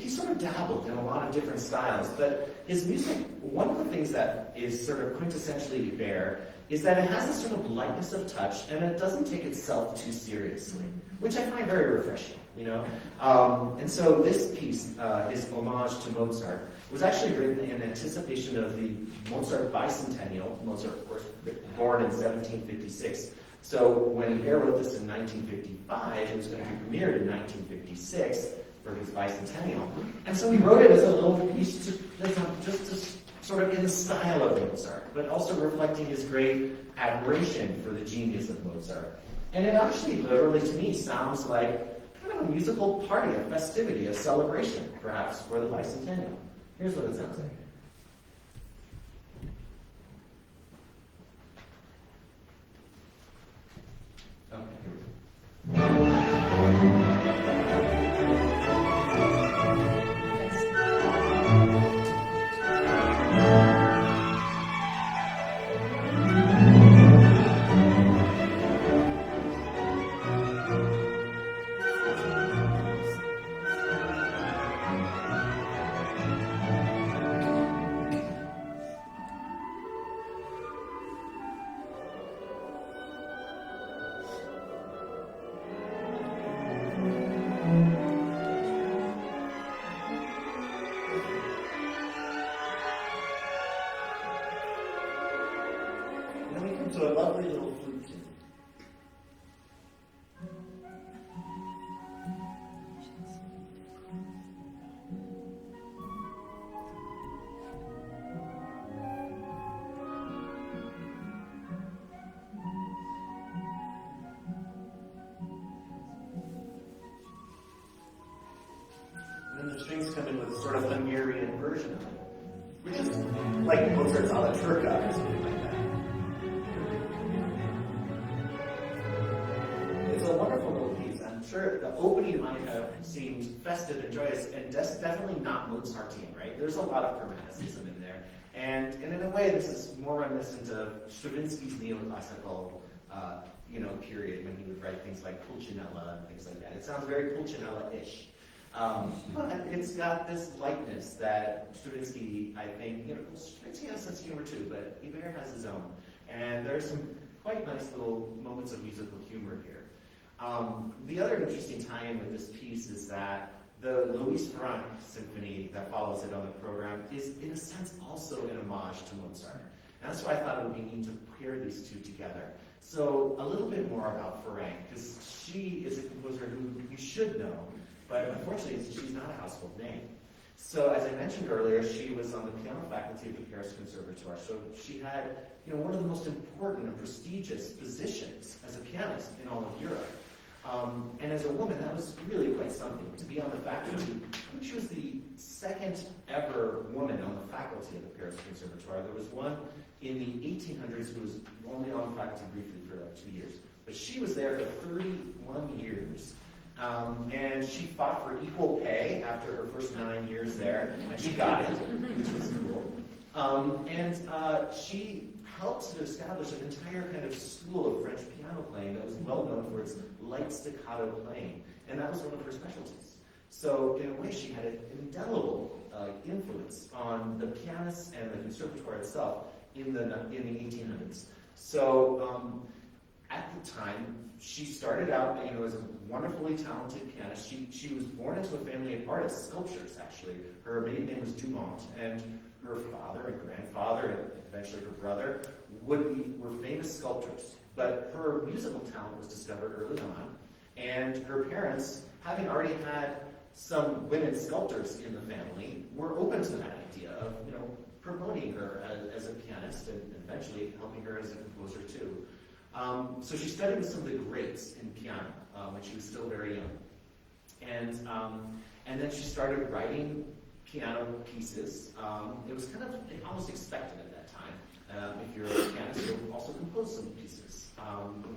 sort of dabbled in a lot of different styles, but his music, one of the things that is sort of quintessentially Ibert is that it has a sort of lightness of touch, and it doesn't take itself too seriously, which I find very refreshing, And so this piece, his homage to Mozart, was actually written in anticipation of the Mozart bicentennial. Mozart, of course, born in 1756. So when Ibert wrote this in 1955, it was going to be premiered in 1956 for his bicentennial. And so he wrote it as a little piece just sort of in the style of Mozart, but also reflecting his great admiration for the genius of Mozart. And it actually, literally to me, sounds like kind of a musical party, a festivity, a celebration, perhaps, for the bicentennial. Here's what it sounds like. Okay, here we go. So a lovely little flute tune. And then the strings come in with a sort of Hungarian version of it, which is like Mozart's alla turca or something like that. It's a wonderful little piece. I'm sure the opening might have seemed festive and joyous, and definitely not Mozartian, right? There's a lot of chromaticism in there. And in a way, this is more reminiscent of Stravinsky's neoclassical period when he would write things like Pulcinella and things like that. It sounds very Pulcinella-ish. But it's got this lightness that Stravinsky, I think, Stravinsky has a sense of humor too, but Ibert has his own. And there's some quite nice little moments of musical humor here. The other interesting tie-in with this piece is that the Louis Franck symphony that follows it on the program is, in a sense, also an homage to Mozart. And that's why I thought it would be neat to pair these two together. So a little bit more about Franck, because she is a composer who you should know, but unfortunately she's not a household name. So as I mentioned earlier, she was on the piano faculty of the Paris Conservatoire. So she had one of the most important and prestigious positions as a pianist in all of Europe. And as a woman, that was really quite something, to be on the faculty. I think she was the second ever woman on the faculty of the Paris Conservatoire. There was one in the 1800s who was only on faculty briefly for like 2 years. But she was there for 31 years. And she fought for equal pay after her first 9 years there, and she got it, which was cool. She helped to establish an entire kind of school of French piano playing that was well known for its light staccato playing, and that was one of her specialties. So in a way, she had an indelible influence on the pianists and the conservatoire itself in the 1800s. So at the time, she started out, as a wonderfully talented pianist. She was born into a family of artists, sculptors actually. Her maiden name was Dumont, and her father and grandfather, and eventually her brother, were famous sculptors. But her musical talent was discovered early on, and her parents, having already had some women sculptors in the family, were open to that idea of promoting her as a pianist and eventually helping her as a composer too. So she studied with some of the greats in piano when she was still very young. And then she started writing piano pieces. It was kind of almost expected at that time. If you're a pianist, you'll also compose some pieces.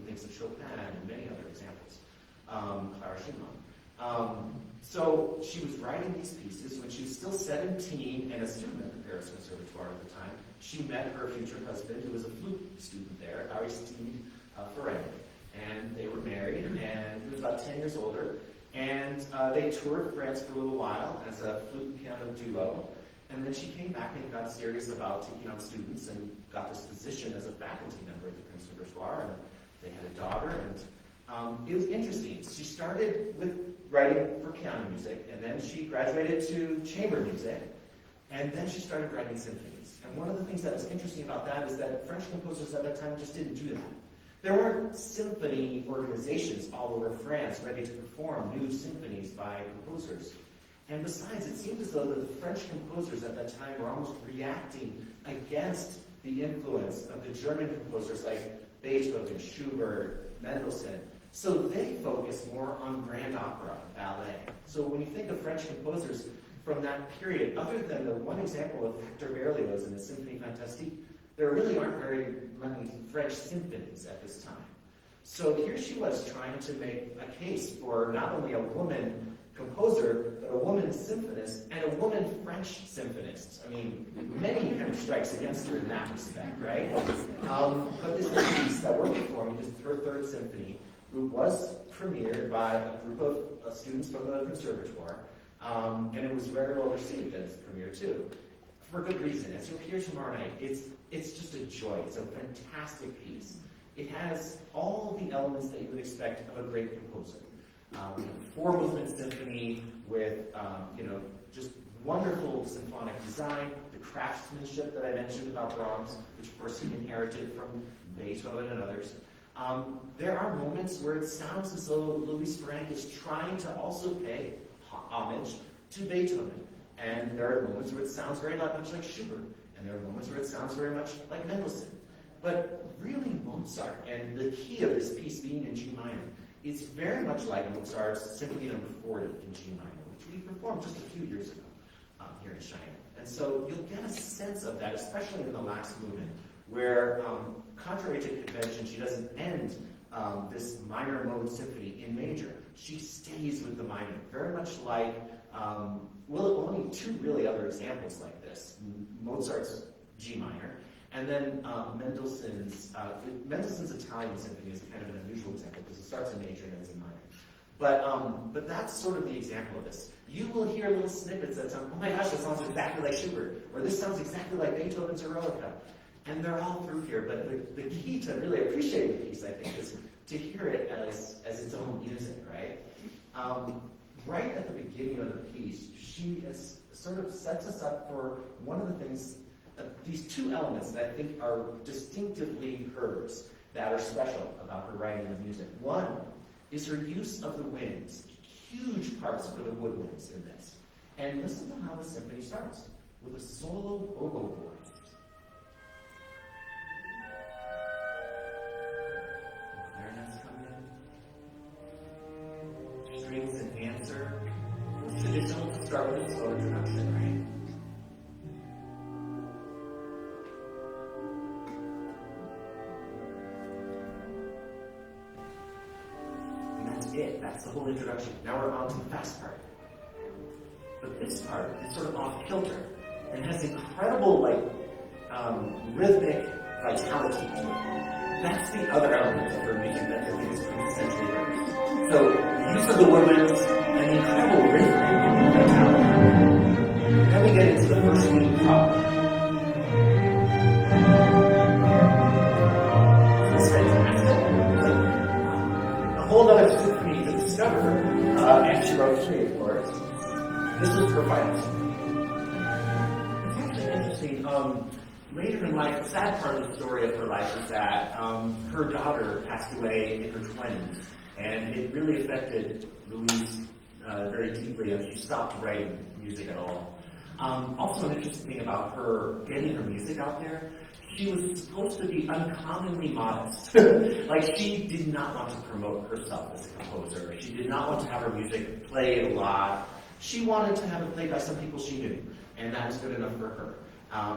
Things of Chopin and many other examples. Clara Schumann. So she was writing these pieces when she was still 17 and a student at the Paris Conservatoire at the time. She met her future husband, who was a flute student there, Aristide Ferrer. And they were married, and he was about 10 years older. And they toured France for a little while as a flute and piano duo. And then she came back and got serious about taking on students and got this position as a faculty member at the Conservatoire. And they had a daughter, and it was interesting. She started with writing for piano music, and then she graduated to chamber music, and then she started writing symphonies. And one of the things that was interesting about that is that French composers at that time just didn't do that. There weren't symphony organizations all over France ready to perform new symphonies by composers. And besides, it seemed as though the French composers at that time were almost reacting against the influence of the German composers like Beethoven, Schubert, Mendelssohn. So they focused more on grand opera, ballet. So when you think of French composers from that period, other than the one example of Hector Berlioz in the Symphonie Fantastique, there really aren't very many French symphonies at this time. So here she was trying to make a case for not only a woman composer, but a woman symphonist and a woman French symphonist. I mean, many kind of strikes against her in that respect, right? But this piece that we're performing is her third symphony. It was premiered by a group of students from the Conservatoire, and it was very well received at its premiere too, for good reason. As you'll hear tomorrow night, it's just a joy. It's a fantastic piece. It has all the elements that you would expect of a great composer. Four-movement symphony with just wonderful symphonic design, the craftsmanship that I mentioned about Brahms, which of course he inherited from Beethoven and others. There are moments where it sounds as though Louis Franck is trying to also pay homage to Beethoven. And there are moments where it sounds very much like Schubert. And there are moments where it sounds very much like Mendelssohn. But really Mozart, and the key of this piece being in G minor, is very much like Mozart's Symphony No. 40 in G minor, which we performed just a few years ago here in Cheyenne. And so you'll get a sense of that, especially in the last movement, where, contrary to convention, she doesn't end this minor mode symphony in major. She stays with the minor, very much like, only two really other examples like this. Mozart's G minor, and then Mendelssohn's Italian symphony is kind of an unusual example because it starts in major and ends in minor. But that's sort of the example of this. You will hear little snippets that sound, oh my gosh, that sounds exactly like Schubert, or this sounds exactly like Beethoven's Eroica. And they're all through here, but the key to really appreciating the piece, I think, is to hear it as its own music, right? Right at the beginning of the piece, she sort of sets us up for one of the things, these two elements that I think are distinctively hers, that are special about her writing of music. One is her use of the winds, huge parts for the woodwinds in this. And listen to how the symphony starts, with a solo oboe voice. Clarinets come in. Strings and answer. It's traditional to start with a slow introduction. that's the whole introduction. Now we're on to the fast part. But this part is sort of off kilter and has incredible rhythmic vitality to it. That's the other element of her music that I think is quintessentially hers. So the use of the woodwinds and the incredible rhythmic vitality. Then we get into the first lead prop. It's fantastic. A whole other symphony to discover. And she wrote 3, of course. This was her final symphony. It's actually interesting. Later in life, the sad part of the story of her life is that her daughter passed away in her 20s, and it really affected Louise very deeply, and she stopped writing music at all. Also, an interesting thing about her getting her music out there, she was supposed to be uncommonly modest. Like, she did not want to promote herself as a composer. She did not want to have her music played a lot. She wanted to have it played by some people she knew, and that was good enough for her.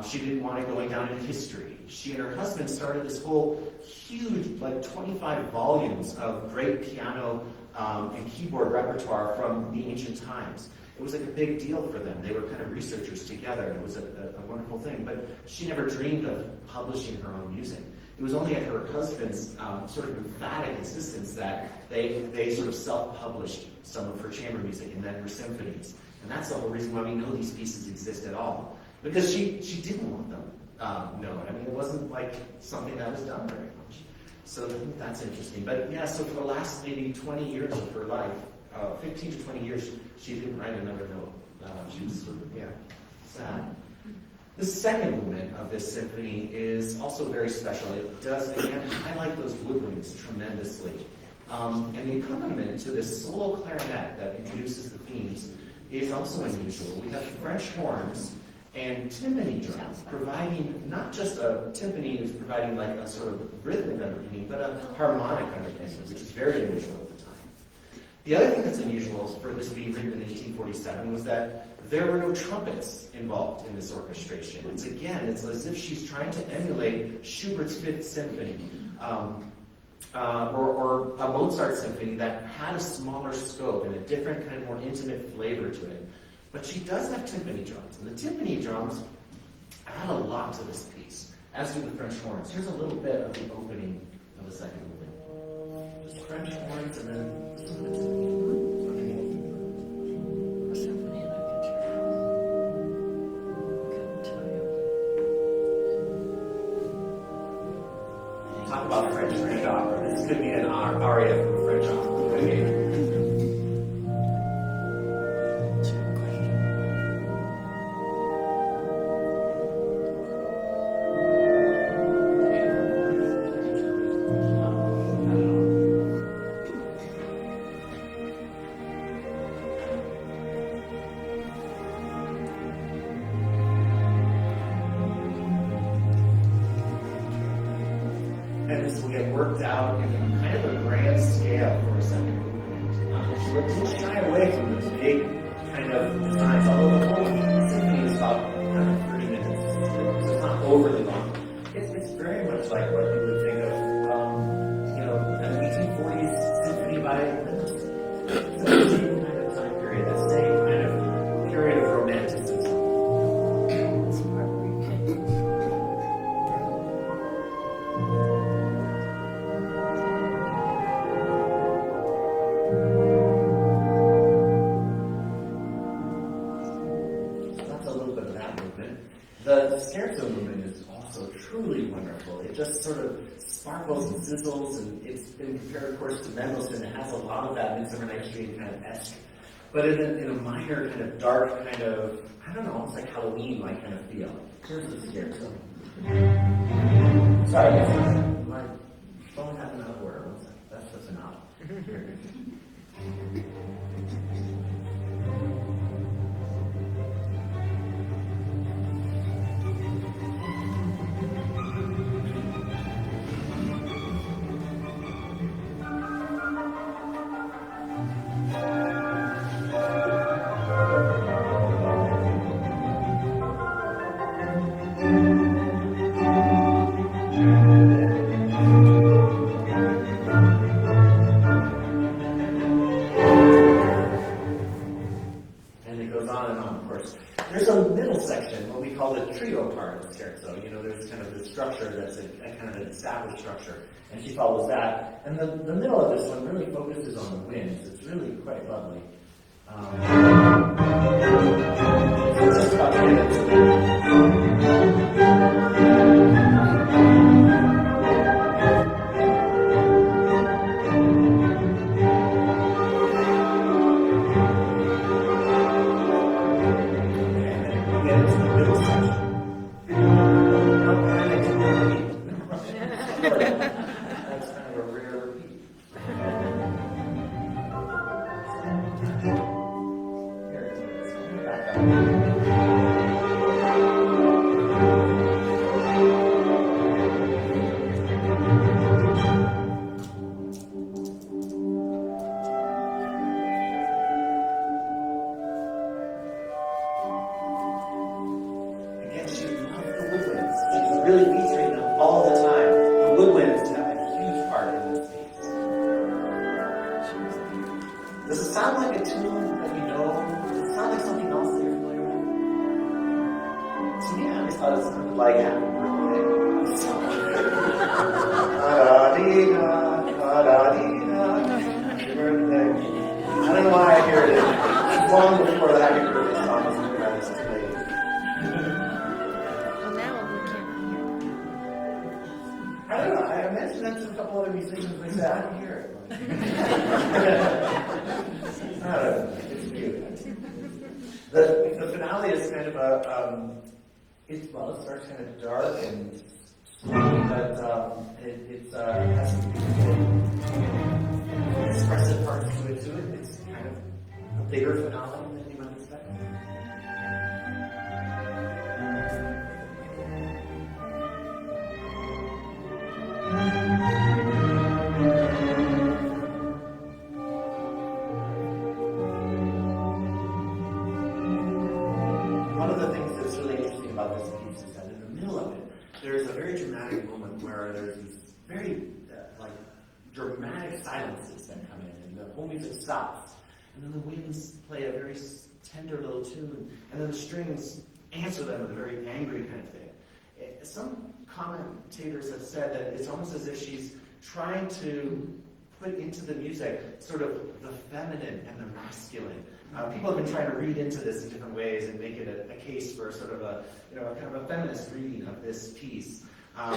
She didn't want it going down in history. She and her husband started this whole huge, 25 volumes of great piano and keyboard repertoire from the ancient times. It was like a big deal for them. They were kind of researchers together, and it was a wonderful thing. But she never dreamed of publishing her own music. It was only at her husband's sort of emphatic insistence that they sort of self-published some of her chamber music and then her symphonies. And that's the whole reason why we know these pieces exist at all. Because she didn't want them known. I mean, it wasn't like something that was done very much. So I think that's interesting. But yeah, so for the last maybe 20 years of her life, 15 to 20 years, she didn't write another note. She was sort of, sad. The second movement of this symphony is also very special. It does, again, highlight those woodwinds tremendously. And the accompaniment to this solo clarinet that introduces the themes is also unusual. We have French horns and timpani drums, providing not just a timpani is providing like a sort of rhythmic underpinning, but a harmonic underpinning, which is very unusual at the time. The other thing that's unusual for this being written in 1847 was that there were no trumpets involved in this orchestration. It's as if she's trying to emulate Schubert's Fifth Symphony, or a Mozart symphony that had a smaller scope and a different kind of more intimate flavor to it. But she does have timpani drums, and the timpani drums add a lot to this piece, as do the French horns. Here's a little bit of the opening of the second movement. Just French horns and then some of the timpani. A symphony in a guitar. Couldn't tell you. Talk about French opera. This could be an aria from French opera. Okay. And this will get worked out in kind of a grand scale for a second movement. We'll shy away from the big kind of designs, although the whole symphony is about 30 minutes, so it's not overly long. It's very much like what you would think of, an 1840s symphony by Mendelssohn. It's the same kind of time period, that same kind of period of romanticism. The scherzo movement is also truly wonderful. It just sort of sparkles and sizzles, and it's been compared, of course, to Mendelssohn. It has a lot of that Midsummer Night's Dream kind of esque, but in a minor kind of dark kind of, I don't know, almost like Halloween-like kind of feel. Here's the scherzo. Sorry, yes, my phone has another word. That's just an odd. structure that's a kind of an established structure, and she follows that. And the middle of this one really focuses on the winds. It's really quite lovely. So just about to get into that's kind of a rare repeat. Here it is. Back up. Again, she loved the woodwinds. She's really featuring them all the time. The woodwinds have a huge part in this piece. Does it sound like a tune that you know? Does it sound like something else that you're familiar with? To me, I always thought it sounded like Happy Birthday. Da-da-dee-da, da-da-dee-da, Happy Birthday. I don't know why I hear it. It's long before the Happy Birthday song was recognized today. Well, now we can't hear. I don't know. I mentioned that to a couple other musicians. They said, I don't hear it. I don't know. It's cute. The finale is kind of a, it starts kind of dark and slow, but it has some expressive parts to it. It's kind of a bigger finale than you might expect. One of the things that's really interesting about this piece is that in the middle of it, there's a very dramatic moment where there's these very dramatic silences that come in, and the whole music stops, and then the winds play a very tender little tune, and then the strings answer them with a very angry kind of thing. Some commentators have said that it's almost as if she's trying to put into the music sort of the feminine and the masculine. People have been trying to read into this in different ways and make it a case for sort of a kind of a feminist reading of this piece. I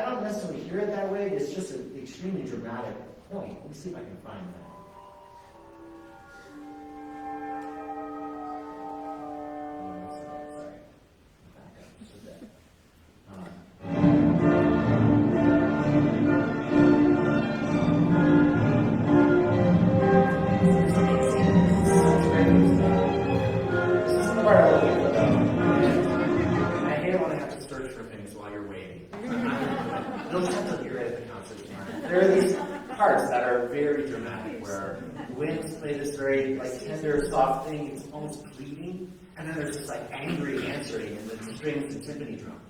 don't necessarily hear it that way. It's just an extremely dramatic point. Let me see if I can find that. Sorry. Back up just a bit. This is the part I love about. I hate when I have to search for things while you're waiting. You'll just have to hear it at the concert. There are these parts that are very dramatic, where the winds play this very tender, soft thing. It's almost pleading, and then there's this angry answering in the strings and timpani drum.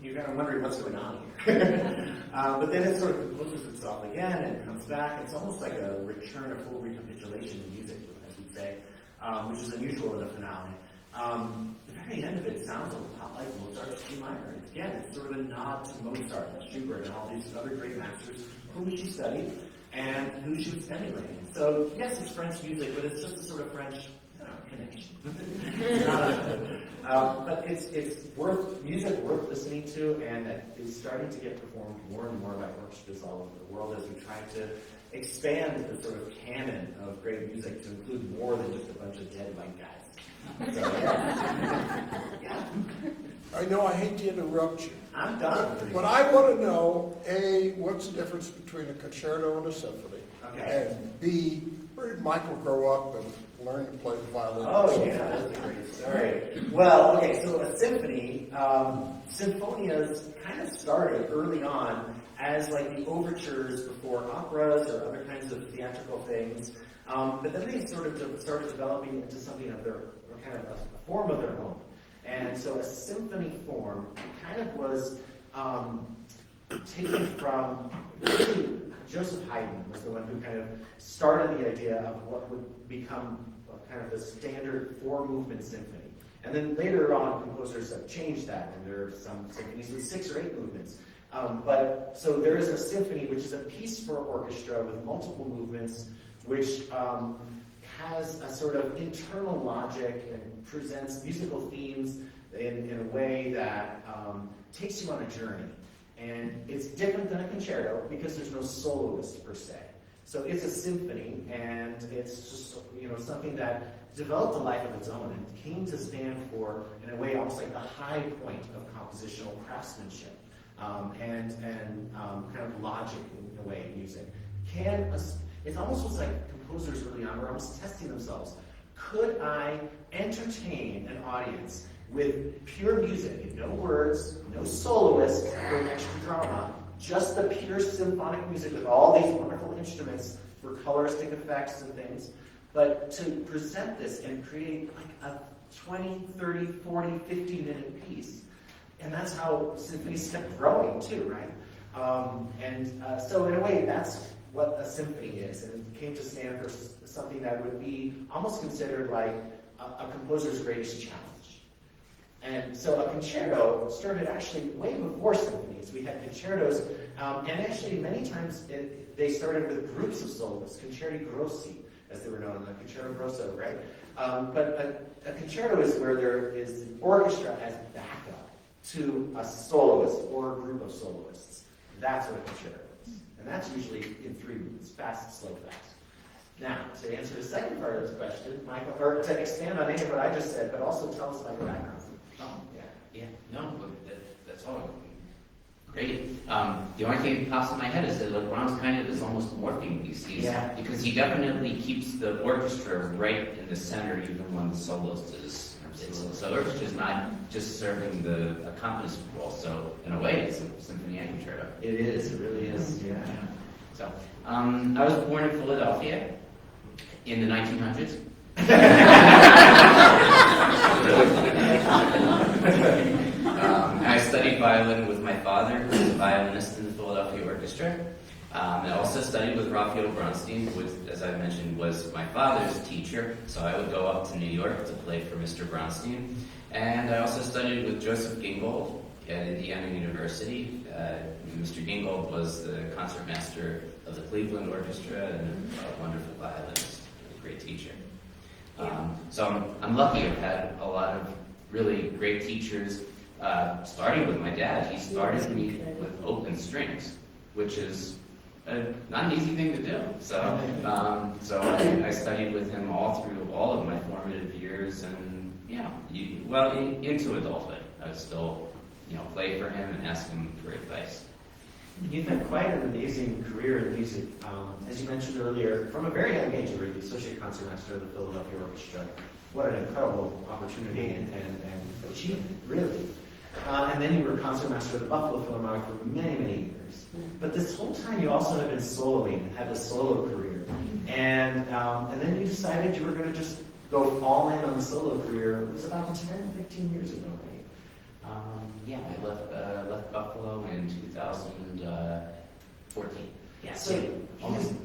You're kind of wondering what's going on here. But then it sort of composes itself again and comes back. It's almost like a return, a full recapitulation of music, as we say, which is unusual in a finale. The very end of it sounds a lot like Mozart's G minor. Again, it's sort of a nod to Mozart and Schubert and all these other great masters whom she studied and who she was emulating. So yes, it's French music, but it's just a sort of French connection. But it's music worth listening to, and that is starting to get performed more and more by orchestras all over the world as we try to expand the sort of canon of great music to include more than just a bunch of dead white guys. So, yeah. I know I hate to interrupt you, I'm done. but I want to know, A, what's the difference between a concerto and a symphony? Okay. And B, where did Michael grow up and learn to play the violin? Oh, yeah, that's a great story. Well, okay, so a symphony, sinfonias kind of started early on as the overtures before operas or other kinds of theatrical things, but then they sort of started developing into something of their, or kind of a form of their own. And so a symphony form kind of was taken from, really, Joseph Haydn was the one who kind of started the idea of what would become kind of the standard four-movement symphony. And then later on, composers have changed that, and there are some symphonies with 6 or 8 movements. So there is a symphony, which is a piece for orchestra with multiple movements, which has a sort of internal logic and presents musical themes in a way that takes you on a journey. And it's different than a concerto because there's no soloist per se. So it's a symphony, and it's just something that developed a life of its own and came to stand for, in a way, almost like the high point of compositional craftsmanship and kind of logic in a way in music. It almost was like composers early on were almost testing themselves. Could I entertain an audience with pure music, no words, no soloists, no extra drama, just the pure symphonic music with all these wonderful instruments for coloristic effects and things, but to present this and create like a 20, 30, 40, 50-minute piece. And that's how symphonies kept growing too, right? So in a way, that's what a symphony is, and it came to stand for something that would be almost considered like a composer's greatest challenge. And so a concerto started actually way before symphonies. We had concertos, and actually many times they started with groups of soloists, concerti grossi, as they were known, the concerto grosso, right? But a concerto is where there is an orchestra as backup to a soloist or a group of soloists. That's what a concerto is. And that's usually in 3 movements, fast, slow, fast. Now, to answer the second part of this question, Michael, or to expand on any of what I just said, but also tell us about your background. That's all great. The only thing that pops in my head is that LeBron's kind of is almost morphing these days. Yeah. Because he definitely keeps the orchestra right in the center, even when the soloist is. So the orchestra is not just serving the accompanist role. So in a way, it's a symphony and concerto. It is. It really is. Yeah. So I was born in Philadelphia in the 1900s. I studied violin with my father, who was a violinist in the Philadelphia Orchestra. I also studied with Raphael Bronstein, who, as I mentioned, was my father's teacher. So I would go up to New York to play for Mr. Bronstein. And I also studied with Joseph Gingold at Indiana University. Mr. Gingold was the concertmaster of the Cleveland Orchestra and a wonderful violinist, a great teacher. So I'm lucky. I've had a lot of really great teachers, starting with my dad. He started me with open strings, which is not an easy thing to do. So I studied with him all through all of my formative years, and into adulthood. I would still, play for him and ask him for advice. You've had quite an amazing career in music. As you mentioned earlier, from a very young age, you were the associate concertmaster of the Philadelphia Orchestra. What an incredible opportunity and achievement, really. And then you were concertmaster of the Buffalo Philharmonic for many, many years. But this whole time, you also have been soloing, had a solo career. And then you decided you were going to just go all in on the solo career. It was about 10, 15 years ago, right? I left Buffalo in 2014. Yeah. So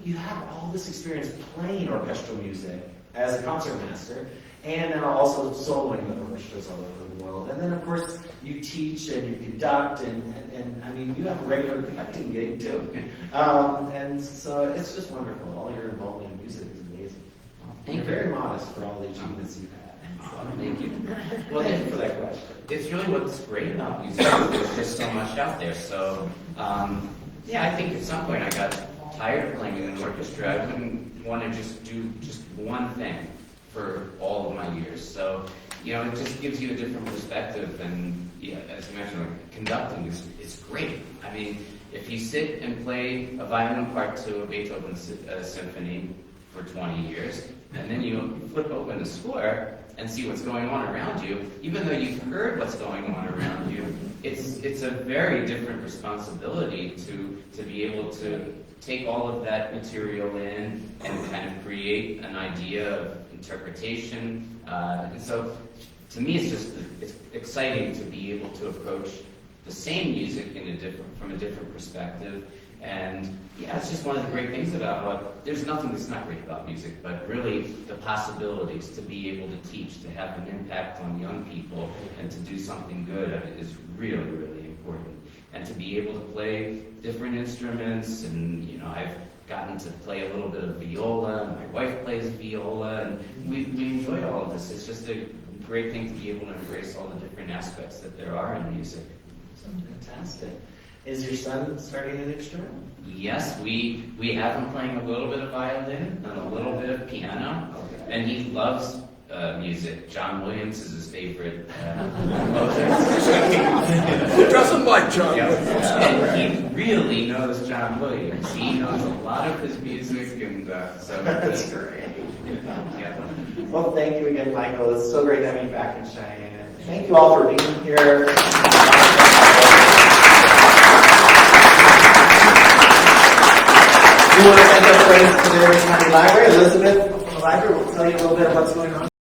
you have all this experience playing orchestral music as a concertmaster, and now also soloing with orchestras all over the world. And then, of course, you teach and you conduct, and I mean, you have a regular conducting gig too. And so it's just wonderful. All your involvement in music is amazing. You're very modest for all the achievements you've had. Thank you. Well, thank you for that question. It's really what's great about music. There's just so much out there. So, I think at some point I got tired of playing in an orchestra. I wouldn't want to just do just one thing for all of my years. So, it just gives you a different perspective. And as you mentioned, conducting is great. I mean, if you sit and play a violin part to a Beethoven symphony for 20 years, and then you flip open the score and see what's going on around you, even though you've heard what's going on around you, it's a very different responsibility to be able to take all of that material in and kind of create an idea of interpretation. And so, to me, it's exciting to be able to approach the same music from a different perspective. And yeah, it's just one of the great things about what, there's nothing that's not great about music, but really the possibilities to be able to teach, to have an impact on young people, and to do something good is really, really important. And to be able to play different instruments, and I've gotten to play a little bit of viola, and my wife plays viola, and we enjoy all of this. It's just a great thing to be able to embrace all the different aspects that there are in music. Fantastic. Is your son starting an instrument? Yes, we have him playing a little bit of violin and a little bit of piano, and he loves music. John Williams is his favorite composer. Who doesn't like John Yeah. Williams? And he really knows John Williams. He knows a lot of his music, and so That's great. yeah. Well, thank you again, Michael. It's so great to have you back in Cheyenne. Thank you all for being here. We want to thank our friends from the County Library. Elizabeth from the library will tell you a little bit of what's going on.